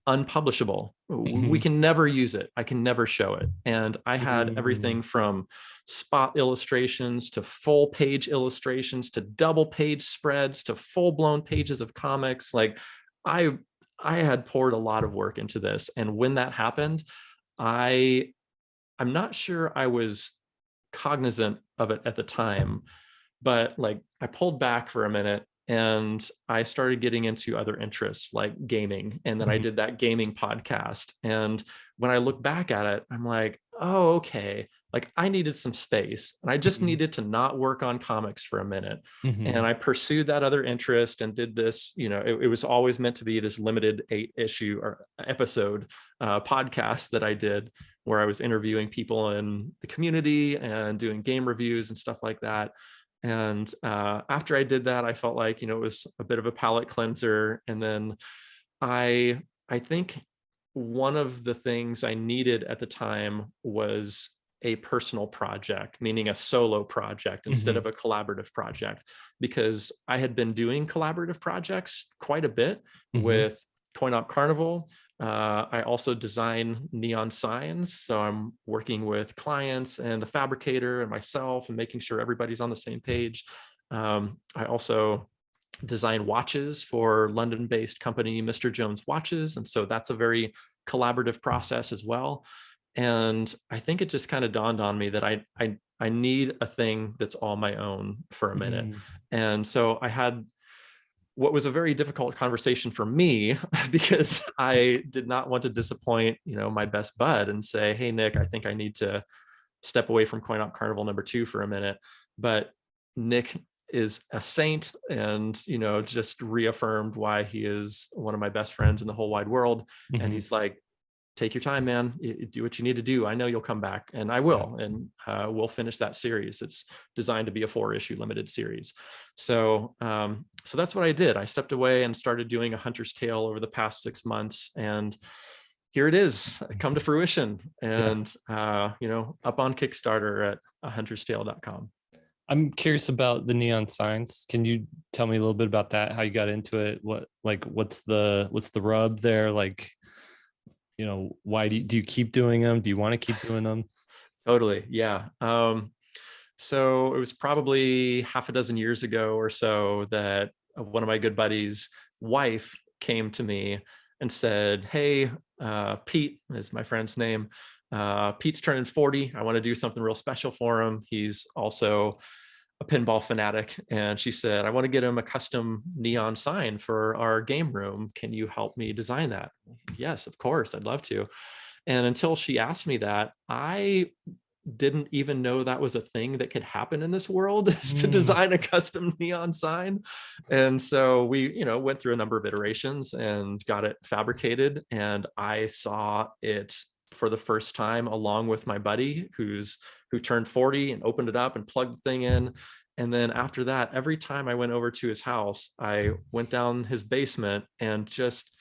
S1: unpublishable. We
S2: Mm-hmm.
S1: can never use it. I can never show it. And I had everything from spot illustrations to full page illustrations to double page spreads to full blown pages of comics. Like I I had poured a lot of work into this. And when that happened, I'm not sure I was cognizant of it at the time, but like I pulled back for a minute and I started getting into other interests like gaming. And then I
S2: Mm-hmm.
S1: did that gaming podcast. And when I look back at it, I'm like, oh, okay. Like I needed some space and I just
S2: Mm-hmm.
S1: needed to not work on comics for a minute.
S2: Mm-hmm.
S1: And I pursued that other interest and did this, it was always meant to be this limited 8 issue or episode podcast that I did, where I was interviewing people in the community and doing game reviews and stuff like that. And after I did that, I felt like, it was a bit of a palate cleanser. And then I think one of the things I needed at the time was a personal project, meaning a solo project instead
S2: Mm-hmm.
S1: of a collaborative project, because I had been doing collaborative projects quite a bit
S2: Mm-hmm.
S1: with Coin Op Carnival. I also design neon signs. So I'm working with clients and the fabricator and myself and making sure everybody's on the same page. I also design watches for London-based company Mr. Jones Watches. And so that's a very collaborative process as well. And I think it just kind of dawned on me that I need a thing that's all my own for a minute.
S2: Mm,
S1: And so I had what was a very difficult conversation for me because I did not want to disappoint, my best bud and say, "Hey, Nick, I think I need to step away from Coin Op Carnival #2 for a minute." But Nick is a saint and, just reaffirmed why he is one of my best friends in the whole wide world. And
S2: mhm.
S1: he's like, "Take your time, man. Do what you need to do. I know you'll come back," and I
S2: Yeah.
S1: will. And we'll finish that series. It's designed to be a 4-issue limited series. So that's what I did. I stepped away and started doing A Hunter's Tale over the past 6 months, and here it is, come to fruition.
S2: Yeah.
S1: And up on Kickstarter at ahunterstale.com.
S2: I'm curious about the neon signs. Can you tell me a little bit about that? How you got into it? What's the rub there? Like, why do you keep doing them? Do you want to keep doing them?
S1: Totally, yeah. So it was probably half a dozen years ago or so that one of my good buddies' wife came to me and said, "Hey, Pete is my friend's name. Pete's turning 40. I want to do something real special for him. He's also a pinball fanatic." And she said, "I want to get him a custom neon sign for our game room. Can you help me design that?" Yes, of course, I'd love to. And until she asked me that, I didn't even know that was a thing that could happen in this world, is to
S2: Mm,
S1: design a custom neon sign. And so we, went through a number of iterations and got it fabricated. And I saw it for the first time along with my buddy who turned 40 and opened it up and plugged the thing in. And then after that, every time I went over to his house, I went down his basement and just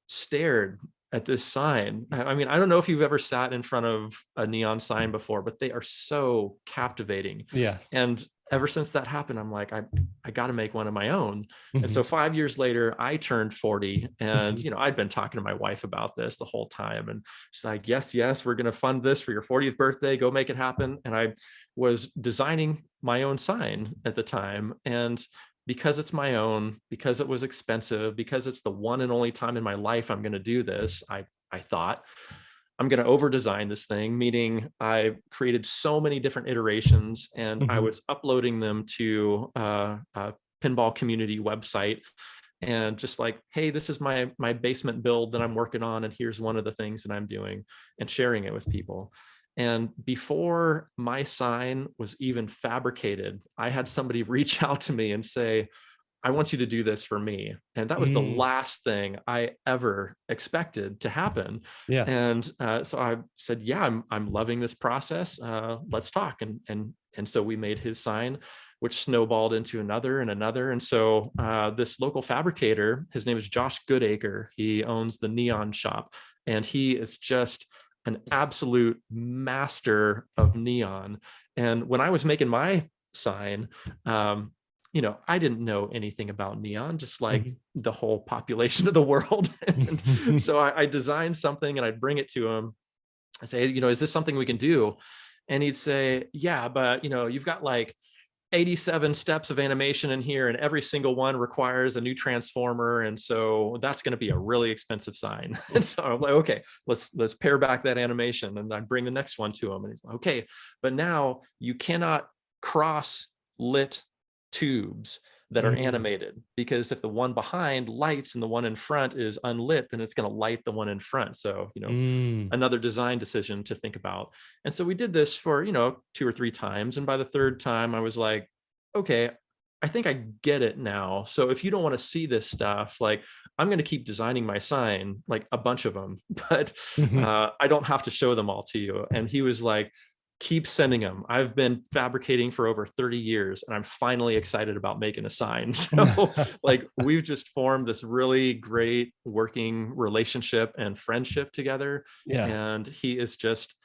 S1: stared at this sign. I mean, I don't know if you've ever sat in front of a neon sign before, but they are so captivating.
S2: yeah.
S1: And ever since that happened, I'm like, I got to make one of my own. And
S2: Mhm,
S1: so 5 years later, I turned 40, and
S2: mhm.
S1: I'd been talking to my wife about this the whole time, and she's like, "Yes, we're going to fund this for your 40th birthday. Go make it happen." And I was designing my own sign at the time, and because it's my own, because it was expensive, because it's the one and only time in my life I'm going to do this, I thought I'm going to over design this thing, meaning I created so many different iterations and I
S2: Mhm.
S1: was uploading them to a pinball community website, and just like, "Hey, this is my basement build that I'm working on, and here's one of the things that I'm doing," and sharing it with people. And before my sign was even fabricated, I had somebody reach out to me and say, "I want you to do this for me." And that was the
S2: Mm,
S1: last thing I ever expected to happen.
S2: yeah.
S1: And so I said, "Yeah, I'm loving this process. Let's talk." And so we made his sign, which snowballed into another and another. And so this local fabricator, his name is Josh Goodacre. He owns the Neon Shop, and he is just an absolute master of neon. And when I was making my sign, um, I didn't know anything about neon, just like
S2: Mhm.
S1: the whole population of the world. And so I designed something and I'd bring it to him. I say, "Is this something we can do?" And he'd say, "Yeah, but you've got like 87 steps of animation in here, and every single one requires a new transformer, and so that's going to be a really expensive sign." And so I'm like, "Okay, let's pare back that animation." And I bring the next one to him, and he's like, "Okay, but now you cannot cross lit tubes that are
S2: Mm,
S1: animated, because if the one behind lights and the one in front is unlit, then it's going to light the one in front." So
S2: mm,
S1: another design decision to think about. And so we did this for, 2 or 3 times. And by the third time, I was like, "Okay, I think I get it now. So if you don't want to see this stuff, like, I'm going to keep designing my sign, like a bunch of them, but
S2: mhm.
S1: I don't have to show them all to you." And he was like, "Keep sending them. I've been fabricating for over 30 years and I'm finally excited about making a sign." So like we've just formed this really great working relationship and friendship together.
S2: Yeah.
S1: And he is just,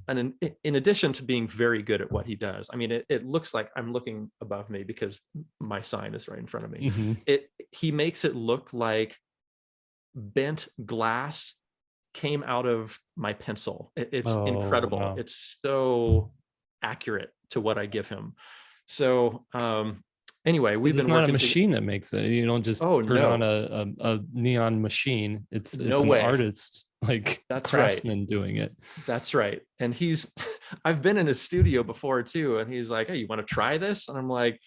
S1: and in addition to being very good at what he does, I mean, it looks like I'm looking above me because my sign is right in front of me.
S2: Mhm.
S1: He makes it look like bent glass came out of my pencil. It's
S2: Oh,
S1: incredible.
S2: wow.
S1: It's so accurate to what I give him. So anyway, we've
S2: Because it's
S1: been
S2: not a
S1: working together.
S2: machine that makes it. You don't just
S1: Oh
S2: turn on
S1: no,
S2: a neon machine. It's
S1: no
S2: an
S1: way.
S2: artist. like
S1: That's right.
S2: craftsmen doing it.
S1: That's right. And I've been in his studio before too. And he's like, hey, you want to try this? And I'm like,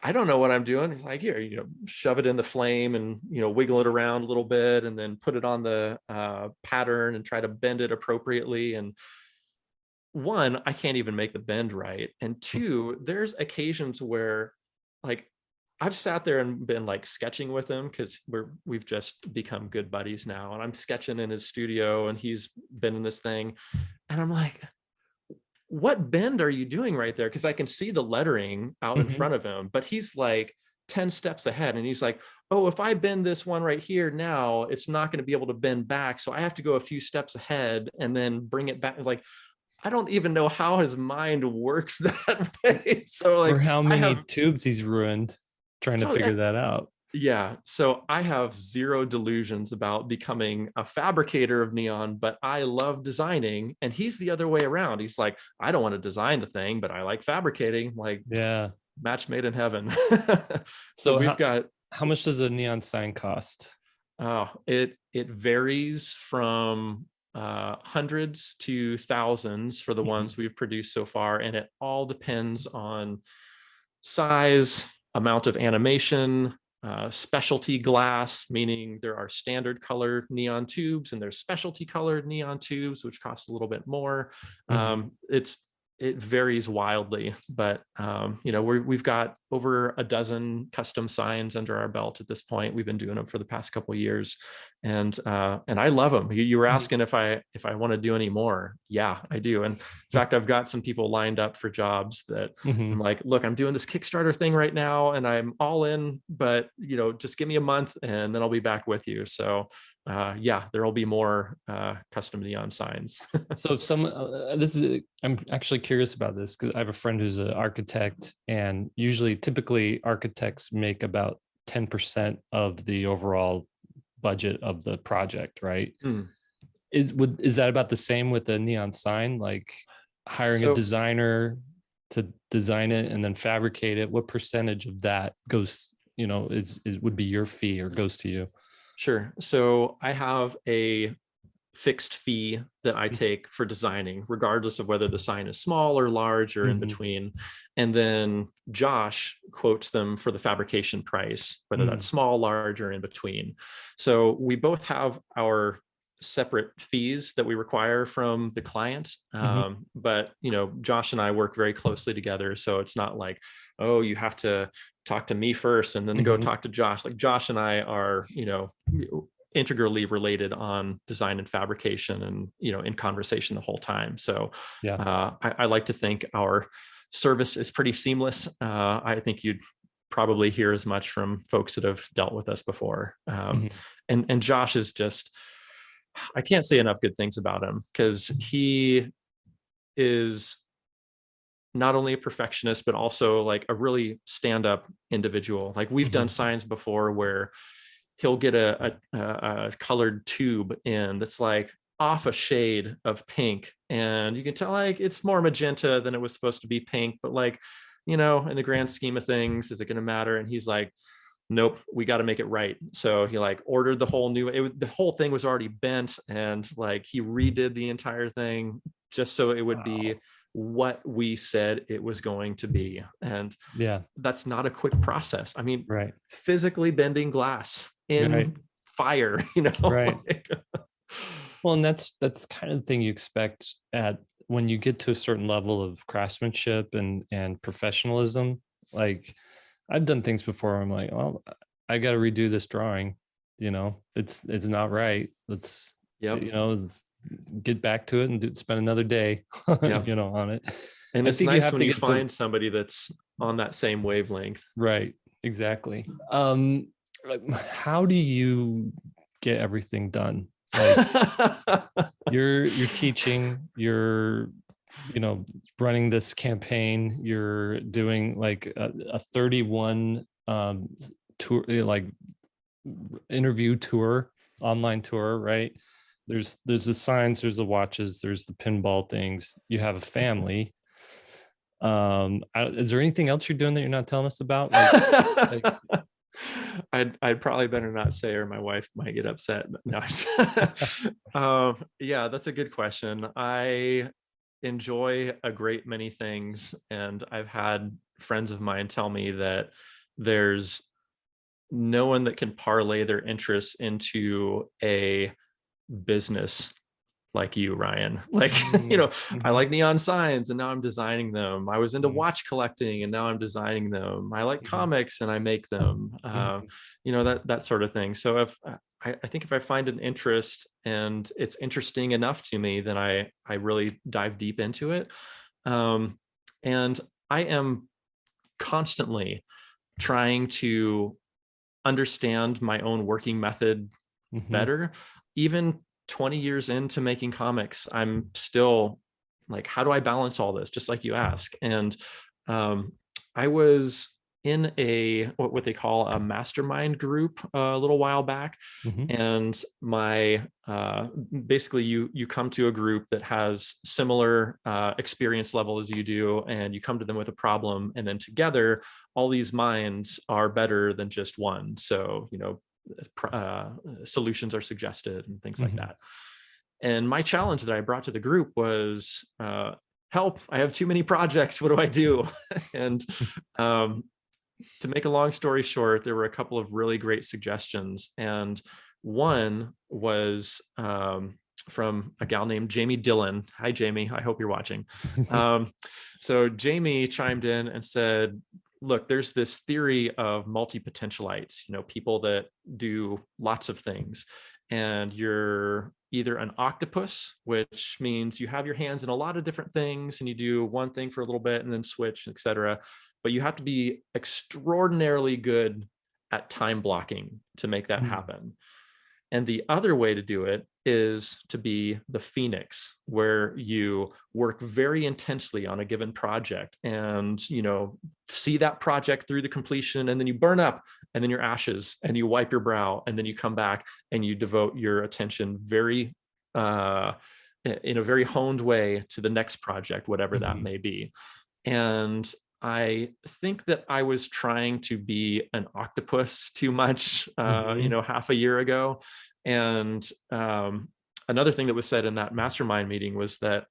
S1: I don't know what I'm doing. He's like, here, shove it in the flame and, wiggle it around a little bit and then put it on the pattern and try to bend it appropriately. And one, I can't even make the bend right. And two, there's occasions where like I've sat there and been like sketching with him because we've just become good buddies now. And I'm sketching in his studio and he's been in this thing. And I'm like, what bend are you doing right there? Because I can see the lettering out in front of him, but he's like 10 steps ahead. And he's like, oh, if I bend this one right here now, it's not going to be able to bend back. So I have to go a few steps ahead and then bring it back. Like, I don't even know how his mind works that way. So like,
S2: or how many tubes he's ruined trying to figure that out.
S1: Yeah. So I have zero delusions about becoming a fabricator of neon, but I love designing. And he's the other way around. He's like, I don't want to design the thing, but I like fabricating. Like,
S2: yeah,
S1: match made in heaven.
S2: So we've got, how much does a neon sign cost?
S1: Oh, it varies from hundreds to thousands for the ones we've produced so far. And it all depends on size, amount of animation, specialty glass, meaning there are standard colored neon tubes and there's specialty colored neon tubes, which cost a little bit more. It varies wildly, but we've got over a dozen custom signs under our belt at this point. We've been doing them for the past couple of years, and I love them. You were asking if I want to do any more. Yeah, I do. And in fact, I've got some people lined up for jobs that I'm like, look, I'm doing this Kickstarter thing right now, and I'm all in, but just give me a month, and then I'll be back with you. So yeah, there will be more custom neon signs.
S2: So if I'm actually curious about this because I have a friend who's an architect, and typically architects make about 10% of the overall budget of the project, right? Is that about the same with the neon sign? Like hiring a designer to design it and then fabricate it? What percentage of that goes, would be your fee or goes to you?
S1: Sure. So I have a fixed fee that I take for designing, regardless of whether the sign is small or large or in between. And then Josh quotes them for the fabrication price, whether that's small, large, or in between. So we both have our separate fees that we require from the client. But, Josh and I work very closely together. So it's not like, oh, you have to talk to me first and then go talk to Josh. Like Josh and I are, integrally related on design and fabrication and, in conversation the whole time. So I like to think our service is pretty seamless. I think you'd probably hear as much from folks that have dealt with us before. And Josh is just, I can't say enough good things about him because he is not only a perfectionist, but also like a really stand-up individual. Like we've done signs before where he'll get a colored tube in that's like off a shade of pink. And you can tell like it's more magenta than it was supposed to be pink, but like, in the grand scheme of things, is it going to matter? And he's like, nope, we got to make it right. So he like ordered the whole the whole thing was already bent, and like he redid the entire thing just so it would be what we said it was going to be. And that's not a quick process. I mean, physically bending glass in fire,
S2: Right. Well, and that's kind of the thing you expect when you get to a certain level of craftsmanship and professionalism. Like I've done things before. I'm like, well, I got to redo this drawing. It's not right. Let's get back to it and spend another day, on it.
S1: And it's nice when you find somebody that's on that same wavelength.
S2: Right. Exactly. How do you get everything done? Like you're teaching, you're running this campaign, you're doing like a 31 tour, like interview tour, online tour, right? There's the signs, there's the watches, there's the pinball things. You have a family. Is there anything else you're doing that you're not telling us about? Like
S1: I'd probably better not say, or my wife might get upset. But no. Yeah, that's a good question. I enjoy a great many things, and I've had friends of mine tell me that there's no one that can parlay their interests into a business like you, Ryan. Like,
S2: Mm,
S1: I
S2: mhm,
S1: like neon signs and now I'm designing them. I was into
S2: mhm,
S1: watch collecting and now I'm designing them. I like
S2: mhm,
S1: comics and I make them.
S2: mhm,
S1: That sort of thing. So if I think if I find an interest and it's interesting enough to me, then I really dive deep into it. Um, and I am constantly trying to understand my own working method
S2: mhm,
S1: better. Even 20 years into making comics, I'm still like, how do I balance all this? Just like you ask. And um, I was in a what they call a mastermind group a little while back,
S2: mhm,
S1: and my basically you come to a group that has similar experience level as you do, and you come to them with a problem, and then together all these minds are better than just one. So uh, solutions are suggested and things like
S2: mhm,
S1: that. And my challenge that I brought to the group was help. I have too many projects. What do I do? And um, to make a long story short, there were a couple of really great suggestions. And one was from a gal named Jamie Dillon. Hi, Jamie. I hope you're watching. Um, so Jamie chimed in and said, look, there's this theory of multi-potentialites, people that do lots of things. And you're either an octopus, which means you have your hands in a lot of different things and you do one thing for a little bit and then switch, et cetera. But you have to be extraordinarily good at time blocking to make that
S2: mm,
S1: happen. And the other way to do it is to be the phoenix, where you work very intensely on a given project and, see that project through to completion, and then you burn up, and then you're ashes, and you wipe your brow, and then you come back and you devote your attention very, in a very honed way to the next project, whatever that
S2: mhm,
S1: may be. And I think that I was trying to be an octopus too much,
S2: mhm,
S1: half a year ago. And another thing that was said in that mastermind meeting was that,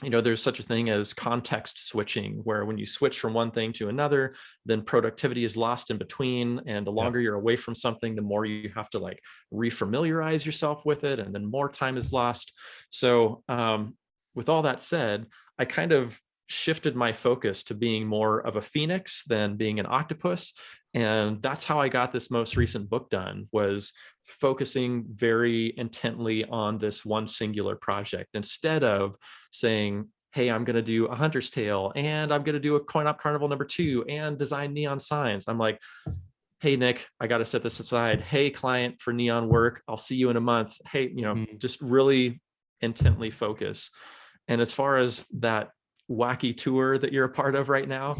S1: there's such a thing as context switching, where when you switch from one thing to another, then productivity is lost in between. And the
S2: yeah,
S1: longer you're away from something, the more you have to like refamiliarize yourself with it. And then more time is lost. So, with all that said, I kind of shifted my focus to being more of a phoenix than being an octopus. And that's how I got this most recent book done, was focusing very intently on this one singular project instead of saying, hey, I'm going to do a hunter's tale and I'm going to do a coin op carnival #2 and design neon signs. I'm like, hey, Nick, I got to set this aside. Hey, client, for neon work, I'll see you in a month. Hey,
S2: mhm,
S1: just really intently focus. And as far as that wacky tour that you're a part of right now,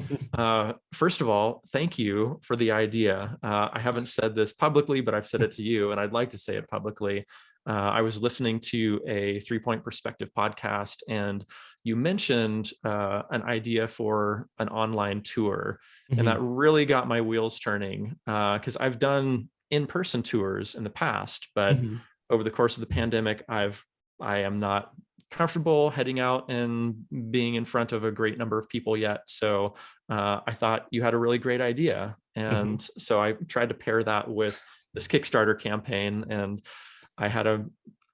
S1: first of all, thank you for the idea. I haven't said this publicly, but I've said it to you, and I'd like to say it publicly. I was listening to a 3 Point Perspective podcast, and you mentioned an idea for an online tour. And
S2: mhm,
S1: that really got my wheels turning, because I've done in-person tours in the past, but
S2: mhm,
S1: over the course of the pandemic, I am not comfortable heading out and being in front of a great number of people yet. So I thought you had a really great idea.
S2: mhm.
S1: And so I tried to pair that with this Kickstarter campaign. And I had a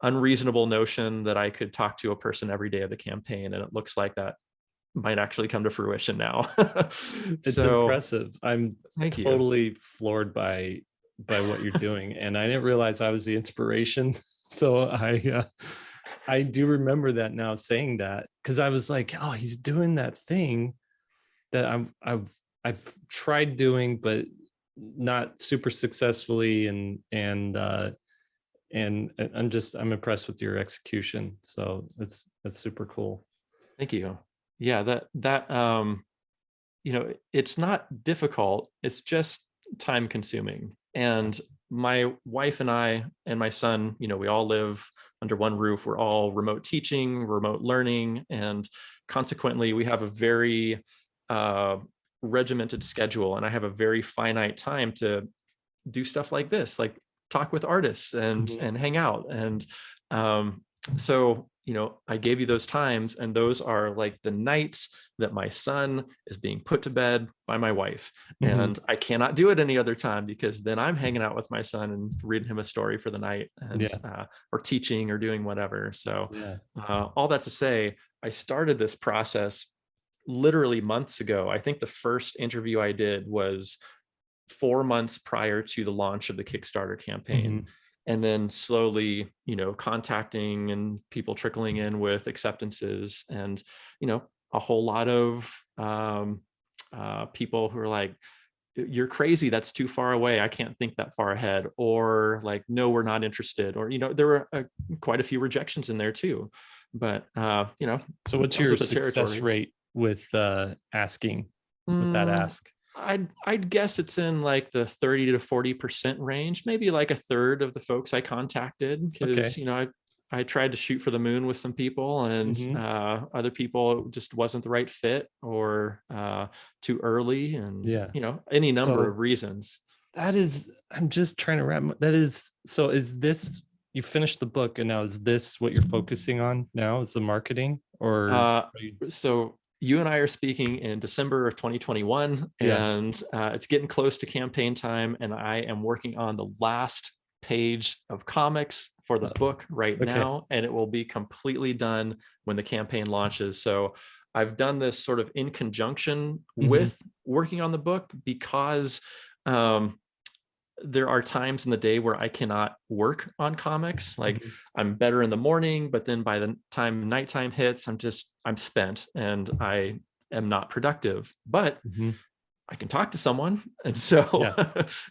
S1: unreasonable notion that I could talk to a person every day of the campaign. And it looks like that might actually come to fruition now.
S2: It's
S1: So
S2: impressive. I'm
S1: thank you.
S2: totally floored by what you're doing, and I didn't realize I was the inspiration. So I do remember that now, saying that, because I was like, oh, he's doing that thing that I've tried doing, but not super successfully, and I'm impressed with your execution. So that's super cool.
S1: Thank you. Yeah, it's not difficult. It's just time consuming. And my wife and I and my son, we all live under one roof. We're all remote teaching, remote learning, and consequently, we have a very uh, regimented schedule. And I have a very finite time to do stuff like this, like talk with artists and hang out. And so, I gave you those times, and those are like the nights that my son is being put to bed by my wife. And I cannot do it any other time, because then I'm hanging out with my son and reading him a story for the night, and or teaching or doing whatever. So all that to say, I started this process literally months ago. I think the first interview I did was 4 months prior to the launch of the Kickstarter campaign. And then slowly, contacting and people trickling in with acceptances, and, a whole lot of people who are like, you're crazy, that's too far away, I can't think that far ahead, or like, no, we're not interested, or, there were quite a few rejections in there too. But,
S2: so what's your success rate with asking, with that ask?
S1: I'd guess it's in like the 30 to 40% range, maybe like a third of the folks I contacted, because I tried to shoot for the moon with some people, and other people, it just wasn't the right fit, or too early, and any number of reasons.
S2: That is, I'm just trying to wrap. That is, so is this, you finished the book, and now is this what you're focusing on now? Is the marketing, or
S1: so you and I are speaking in December of 2021, and it's getting close to campaign time, and I am working on the last page of comics for the book right now, and it will be completely done when the campaign launches. So I've done this sort of in conjunction with working on the book, because there are times in the day where I cannot work on comics. Like I'm better in the morning, but then by the time nighttime hits, I'm spent and I am not productive. But I can talk to someone, and so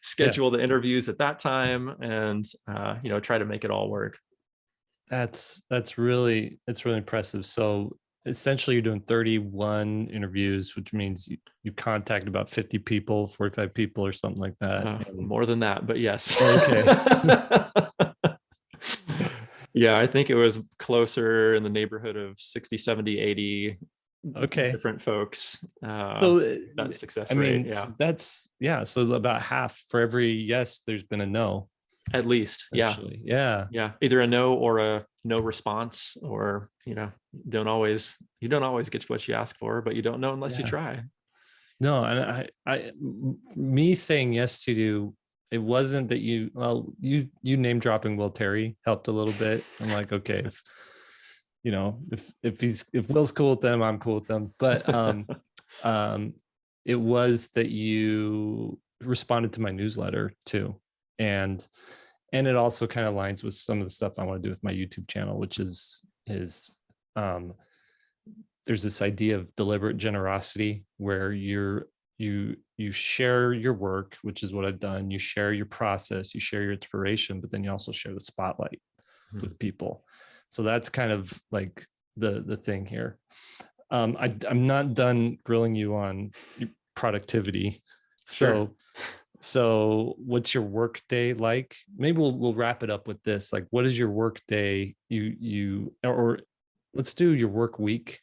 S1: schedule the interviews at that time, and try to make it all work.
S2: That's really impressive. So essentially you're doing 31 interviews, which means you contact about 50 people, 45 people or something like that.
S1: More than that, but yes.
S2: Okay.
S1: Yeah, I think it was closer in the neighborhood of 60, 70, 80 different folks.
S2: So
S1: that success rate,
S2: that's so about half. For every yes, there's been a no.
S1: At least,
S2: actually.
S1: Either a no or a no response, or you don't always get what you ask for, but you don't know unless you try.
S2: No, and I me saying yes to you, it wasn't that you name dropping Will Terry helped a little bit. I'm like, okay, if Will's cool with them, I'm cool with them. But it was that you responded to my newsletter too, and it also kind of aligns with some of the stuff I want to do with my YouTube channel, which is there's this idea of deliberate generosity, where you share your work, which is what I've done. You share your process, you share your inspiration, but then you also share the spotlight with people. So that's kind of like the thing here. I'm not done grilling you on productivity.
S1: Sure.
S2: So what's your work day like? Maybe we'll wrap it up with this. Like, what is your work day? Or let's do your work week,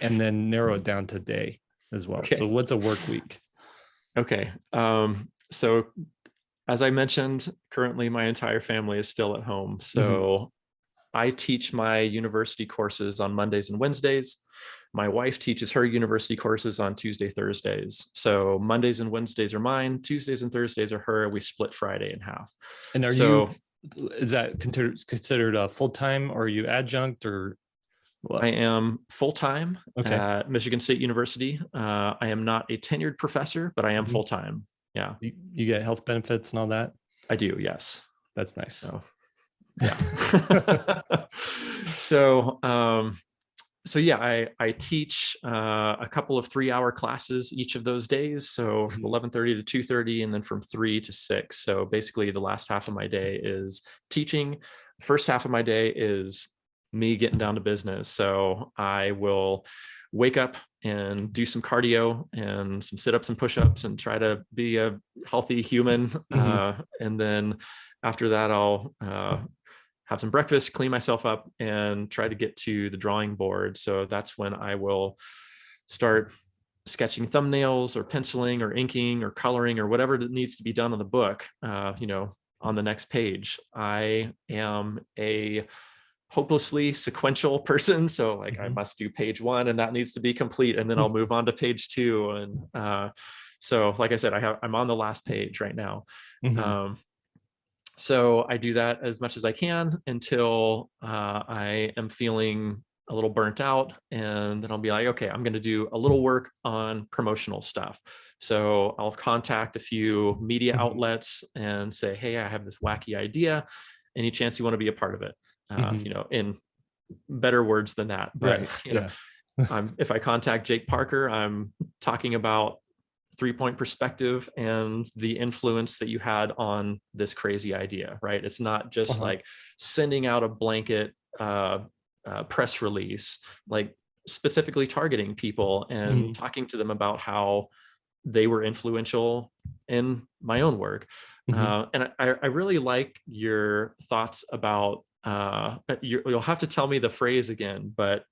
S2: and then narrow it down to day as well. Okay. So what's a work week?
S1: Okay. So as I mentioned, currently my entire family is still at home. So I teach my university courses on Mondays and Wednesdays. My wife teaches her university courses on Tuesday, Thursdays. So Mondays and Wednesdays are mine. Tuesdays and Thursdays are her. We split Friday in half.
S2: And is that considered a full-time, or are you adjunct, or what?
S1: I am full-time
S2: at
S1: Michigan State University. I am not a tenured professor, but I am full-time. Yeah.
S2: You get health benefits and all that?
S1: I do, yes.
S2: That's nice.
S1: So, yeah. So yeah, I teach a couple of 3-hour classes each of those days. So from 11:30 to 2:30, and then from 3 to 6. So basically the last half of my day is teaching. First half of my day is me getting down to business. So I will wake up and do some cardio and some sit-ups and push-ups and try to be a healthy human. And then after that, I'll have some breakfast, clean myself up, and try to get to the drawing board. So that's when I will start sketching thumbnails or penciling or inking or coloring or whatever that needs to be done on the book, on the next page. I am a hopelessly sequential person. So like I must do page 1 and that needs to be complete. And then I'll move on to page 2. And so like I said, I'm on the last page right now. So I do that as much as I can until I am feeling a little burnt out. And then I'll be like, okay, I'm going to do a little work on promotional stuff. So I'll contact a few media outlets and say, hey, I have this wacky idea. Any chance you want to be a part of it? In better words than that. But, if I contact Jake Parker, I'm talking about 3-point perspective and the influence that you had on this crazy idea, right? It's not just like sending out a blanket press release, like specifically targeting people and talking to them about how they were influential in my own work. And I really like your thoughts about, you'll have to tell me the phrase again, but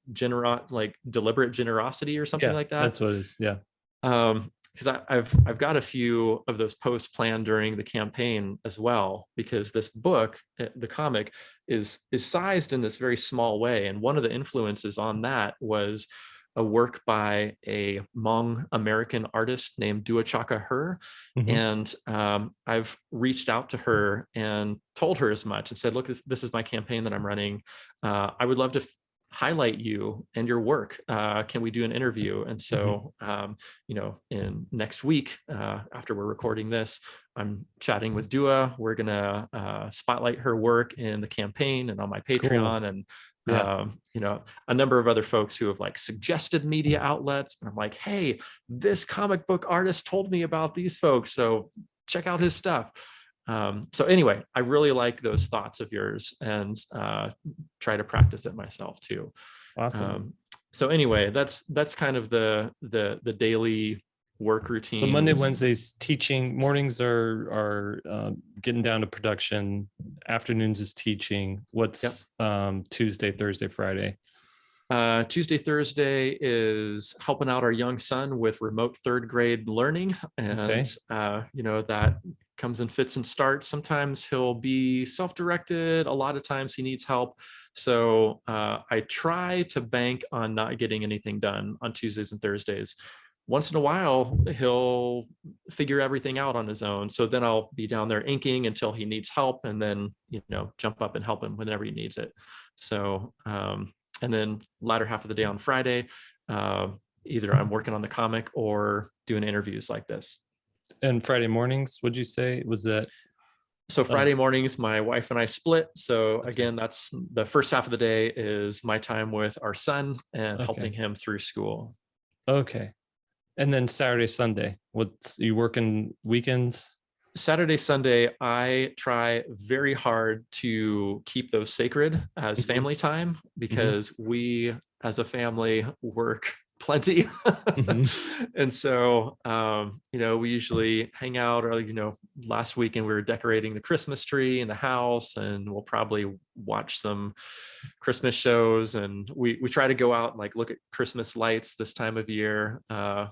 S1: like deliberate generosity or something like that.
S2: That's what it is. Yeah.
S1: Because I've got a few of those posts planned during the campaign as well, because this book, the comic, is sized in this very small way. And one of the influences on that was a work by a Hmong American artist named Duachaka Her. And I've reached out to her and told her as much and said, look, this is my campaign that I'm running. I would love to highlight you and your work. Can we do an interview? And so, in next week, after we're recording this, I'm chatting with Dua. We're going to spotlight her work in the campaign and on my Patreon. And, a number of other folks who have like suggested media outlets. And I'm like, hey, this comic book artist told me about these folks, so check out his stuff. So anyway, I really like those thoughts of yours and try to practice it myself too.
S2: Awesome.
S1: So anyway, that's kind of the daily work routine.
S2: So Monday, Wednesdays teaching, mornings are getting down to production, afternoons is teaching. What's Tuesday, Thursday, Friday?
S1: Tuesday, Thursday is helping out our young son with remote 3rd grade learning. And, that comes in fits and starts. Sometimes he'll be self-directed. A lot of times he needs help. So I try to bank on not getting anything done on Tuesdays and Thursdays. Once in a while, he'll figure everything out on his own. So then I'll be down there inking until he needs help, and then, jump up and help him whenever he needs it. So, and then latter half of the day on Friday, either I'm working on the comic or doing interviews like this.
S2: And Friday mornings, what'd you say? Was that?
S1: So Friday mornings, my wife and I split. So again, that's the first half of the day is my time with our son and helping him through school.
S2: Okay. And then Saturday, Sunday, you working weekends?
S1: Saturday, Sunday, I try very hard to keep those sacred as family time, because we as a family work plenty. And so, we usually hang out, or, last weekend we were decorating the Christmas tree in the house, and we'll probably watch some Christmas shows. And we try to go out and like look at Christmas lights this time of year,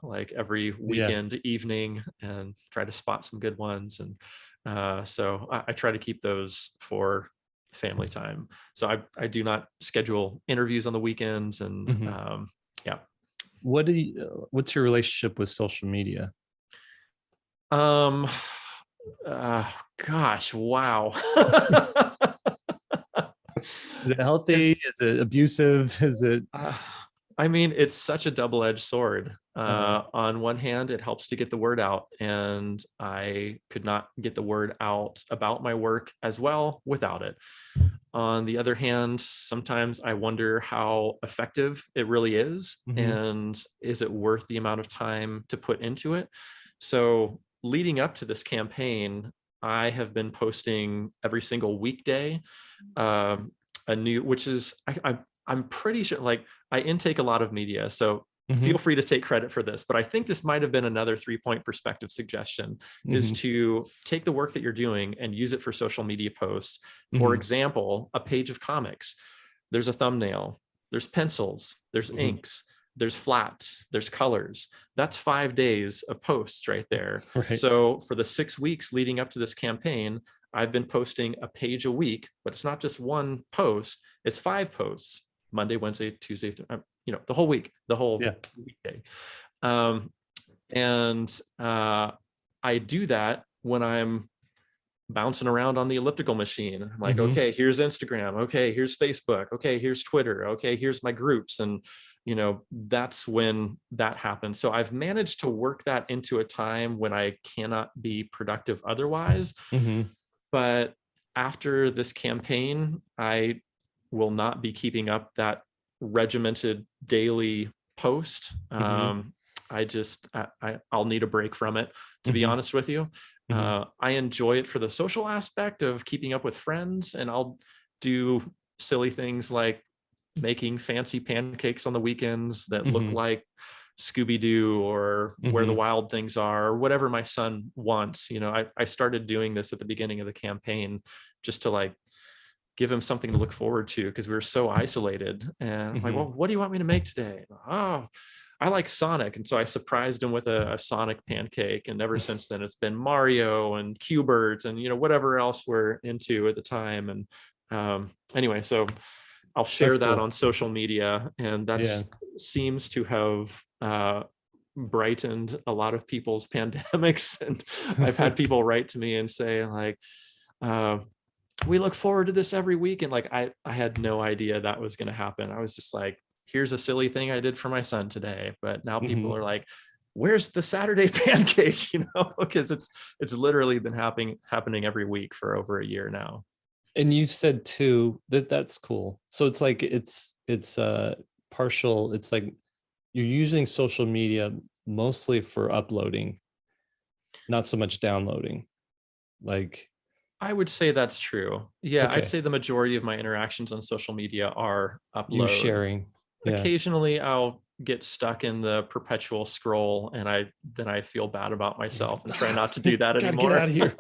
S1: like every weekend evening, and try to spot some good ones. And so I try to keep those for family time. So I do not schedule interviews on the weekends. And
S2: what's your relationship with social media?
S1: Gosh, wow.
S2: Is it healthy? Is it abusive? Is it?
S1: I mean, it's such a double-edged sword. On one hand, it helps to get the word out, and I could not get the word out about my work as well without it. On the other hand, sometimes I wonder how effective it really is, and is it worth the amount of time to put into it? So leading up to this campaign, I have been posting every single weekday, which is, I'm pretty sure, like, I intake a lot of media, so feel free to take credit for this, but I think this might have been another 3-point perspective suggestion, is to take the work that you're doing and use it for social media posts. For example, a page of comics, there's a thumbnail, there's pencils, there's inks, there's flats, there's colors. That's 5 days of posts right there.
S2: Right.
S1: So for the 6 weeks leading up to this campaign, I've been posting a page a week, but it's not just one post, it's 5 posts, Monday, Wednesday, Tuesday, the whole week, the whole weekday. I do that when I'm bouncing around on the elliptical machine. I'm like, okay, here's Instagram. Okay, here's Facebook. Okay, here's Twitter. Okay, here's my groups. And, that's when that happens. So I've managed to work that into a time when I cannot be productive otherwise. But after this campaign, I will not be keeping up that regimented daily post. I'll need a break from it, to be honest with you. I enjoy it for the social aspect of keeping up with friends, and I'll do silly things like making fancy pancakes on the weekends that look like Scooby-Doo or Where the Wild Things Are, or whatever my son wants. I started doing this at the beginning of the campaign just to like give him something to look forward to, because we were so isolated. And I'm like, well, what do you want me to make today? Oh, I like Sonic. And so I surprised him with a Sonic pancake. And ever since then, it's been Mario and Q*bert and, whatever else we're into at the time. And anyway, so I'll share that on social media. And that seems to have brightened a lot of people's pandemics. And I've had people write to me and say like, we look forward to this every week. And like, I had no idea that was going to happen. I was just like, here's a silly thing I did for my son today. But now people are like, where's the Saturday pancake? Because it's literally been happening every week for over a year now.
S2: And you said too that's cool. So it's like it's partial. It's like you're using social media mostly for uploading, not so much downloading. Like,
S1: I would say that's true. Yeah,
S2: okay.
S1: I'd say the majority of my interactions on social media are upload.
S2: You sharing. Yeah.
S1: Occasionally I'll get stuck in the perpetual scroll, and then I feel bad about myself and try not to do that anymore.
S2: Get out of here.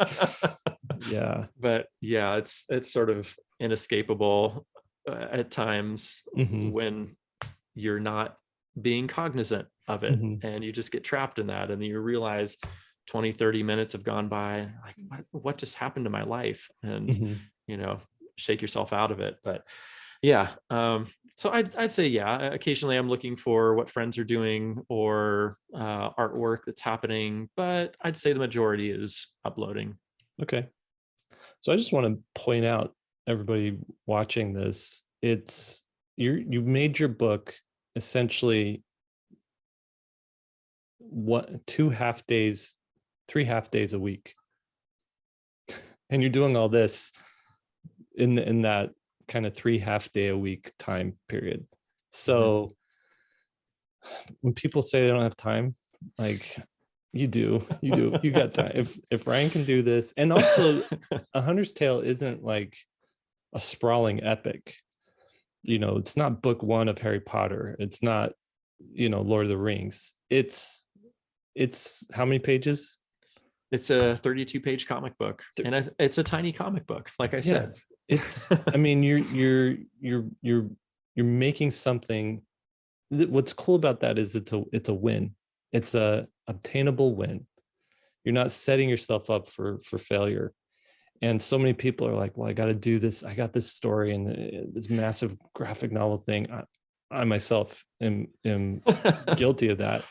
S2: Yeah.
S1: But yeah, it's sort of inescapable at times when you're not being cognizant of it, and you just get trapped in that, and you realize 20, 30 minutes have gone by, like what just happened to my life? And shake yourself out of it. But yeah, so I'd say, yeah, occasionally I'm looking for what friends are doing or artwork that's happening, but I'd say the majority is uploading.
S2: Okay. So I just want to point out, everybody watching this, it's you made your book essentially three half days a week, and you're doing all this in that kind of 3 half-day a week time period. So when people say they don't have time, like, you got time. If Ryan can do this, and also A Hunter's Tale isn't like a sprawling epic. It's not book 1 of Harry Potter. It's not, Lord of the Rings. It's how many pages?
S1: It's a 32-page comic book, and it's a tiny comic book. Like I said,
S2: it's. I mean, you're making something. What's cool about that is it's a win. It's a obtainable win. You're not setting yourself up for failure. And so many people are like, well, I got to do this. I got this story and this massive graphic novel thing. I myself am guilty of that.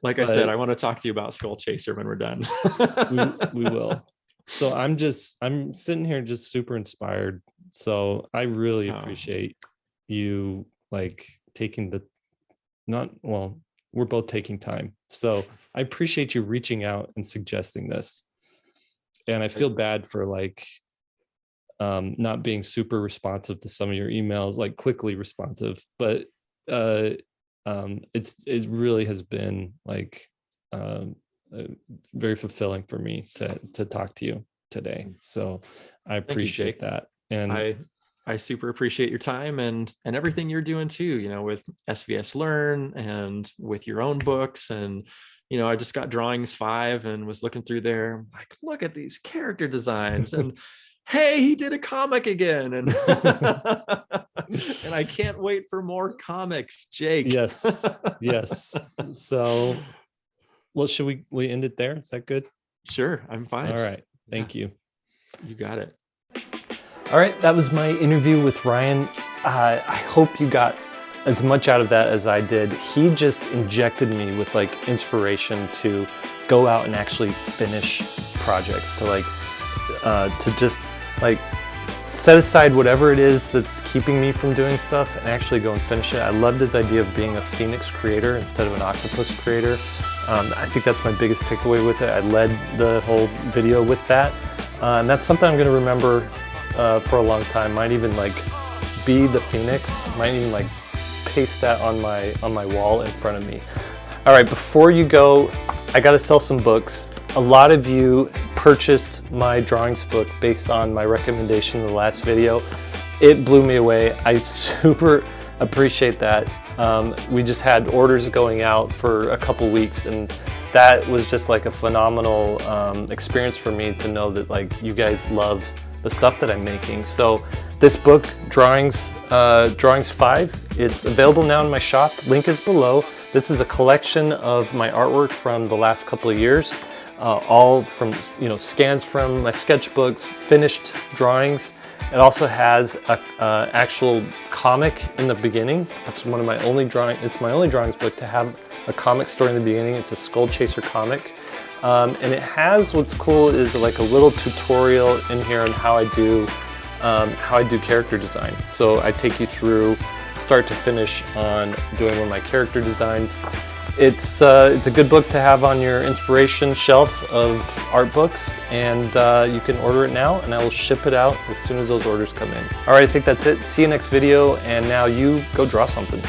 S1: Like I said, I want to talk to you about Skull Chaser when we're done.
S2: we will. So I'm sitting here just super inspired. So I really appreciate you like taking we're both taking time. So I appreciate you reaching out and suggesting this. And I feel bad for like not being super responsive to some of your emails, like quickly responsive, but it really has been like very fulfilling for me to talk to you today. So I appreciate that. And
S1: I super appreciate your time and everything you're doing too, with SVS Learn and with your own books. And, I just got Drawings 5 and was looking through there. Like, look at these character designs, and hey, he did a comic again. And And I can't wait for more comics, Jake.
S2: Yes, yes. So, well, should we end it there? Is that good?
S1: Sure, I'm fine.
S2: All right. Thank you.
S1: You got it.
S2: All right, that was my interview with Ryan. I hope you got as much out of that as I did. He just injected me with like inspiration to go out and actually finish projects, to just like set aside whatever it is that's keeping me from doing stuff and actually go and finish it. I loved his idea of being a Phoenix creator instead of an octopus creator. I think that's my biggest takeaway with it. I led the whole video with that. And that's something I'm gonna remember for a long time. Might even like be the Phoenix, might even like paste that on my wall in front of me. All right, before you go, I gotta sell some books. A lot of you purchased my drawings book based on my recommendation in the last video. It blew me away. I super appreciate that. We just had orders going out for a couple weeks, and that was just like a phenomenal experience for me to know that like you guys love the stuff that I'm making. So this book, Drawings 5, it's available now in my shop. Link is below. This is a collection of my artwork from the last couple of years, all from scans from my sketchbooks, finished drawings. It also has a actual comic in the beginning. It's one of my only It's my only drawings book to have a comic story in the beginning. It's a Skull Chaser comic. And it has, what's cool is like a little tutorial in here on how I do character design. So I take you through start to finish on doing one of my character designs. It's a good book to have on your inspiration shelf of art books, and you can order it now, and I will ship it out as soon as those orders come in. All right, I think that's it. See you next video, and now you go draw something.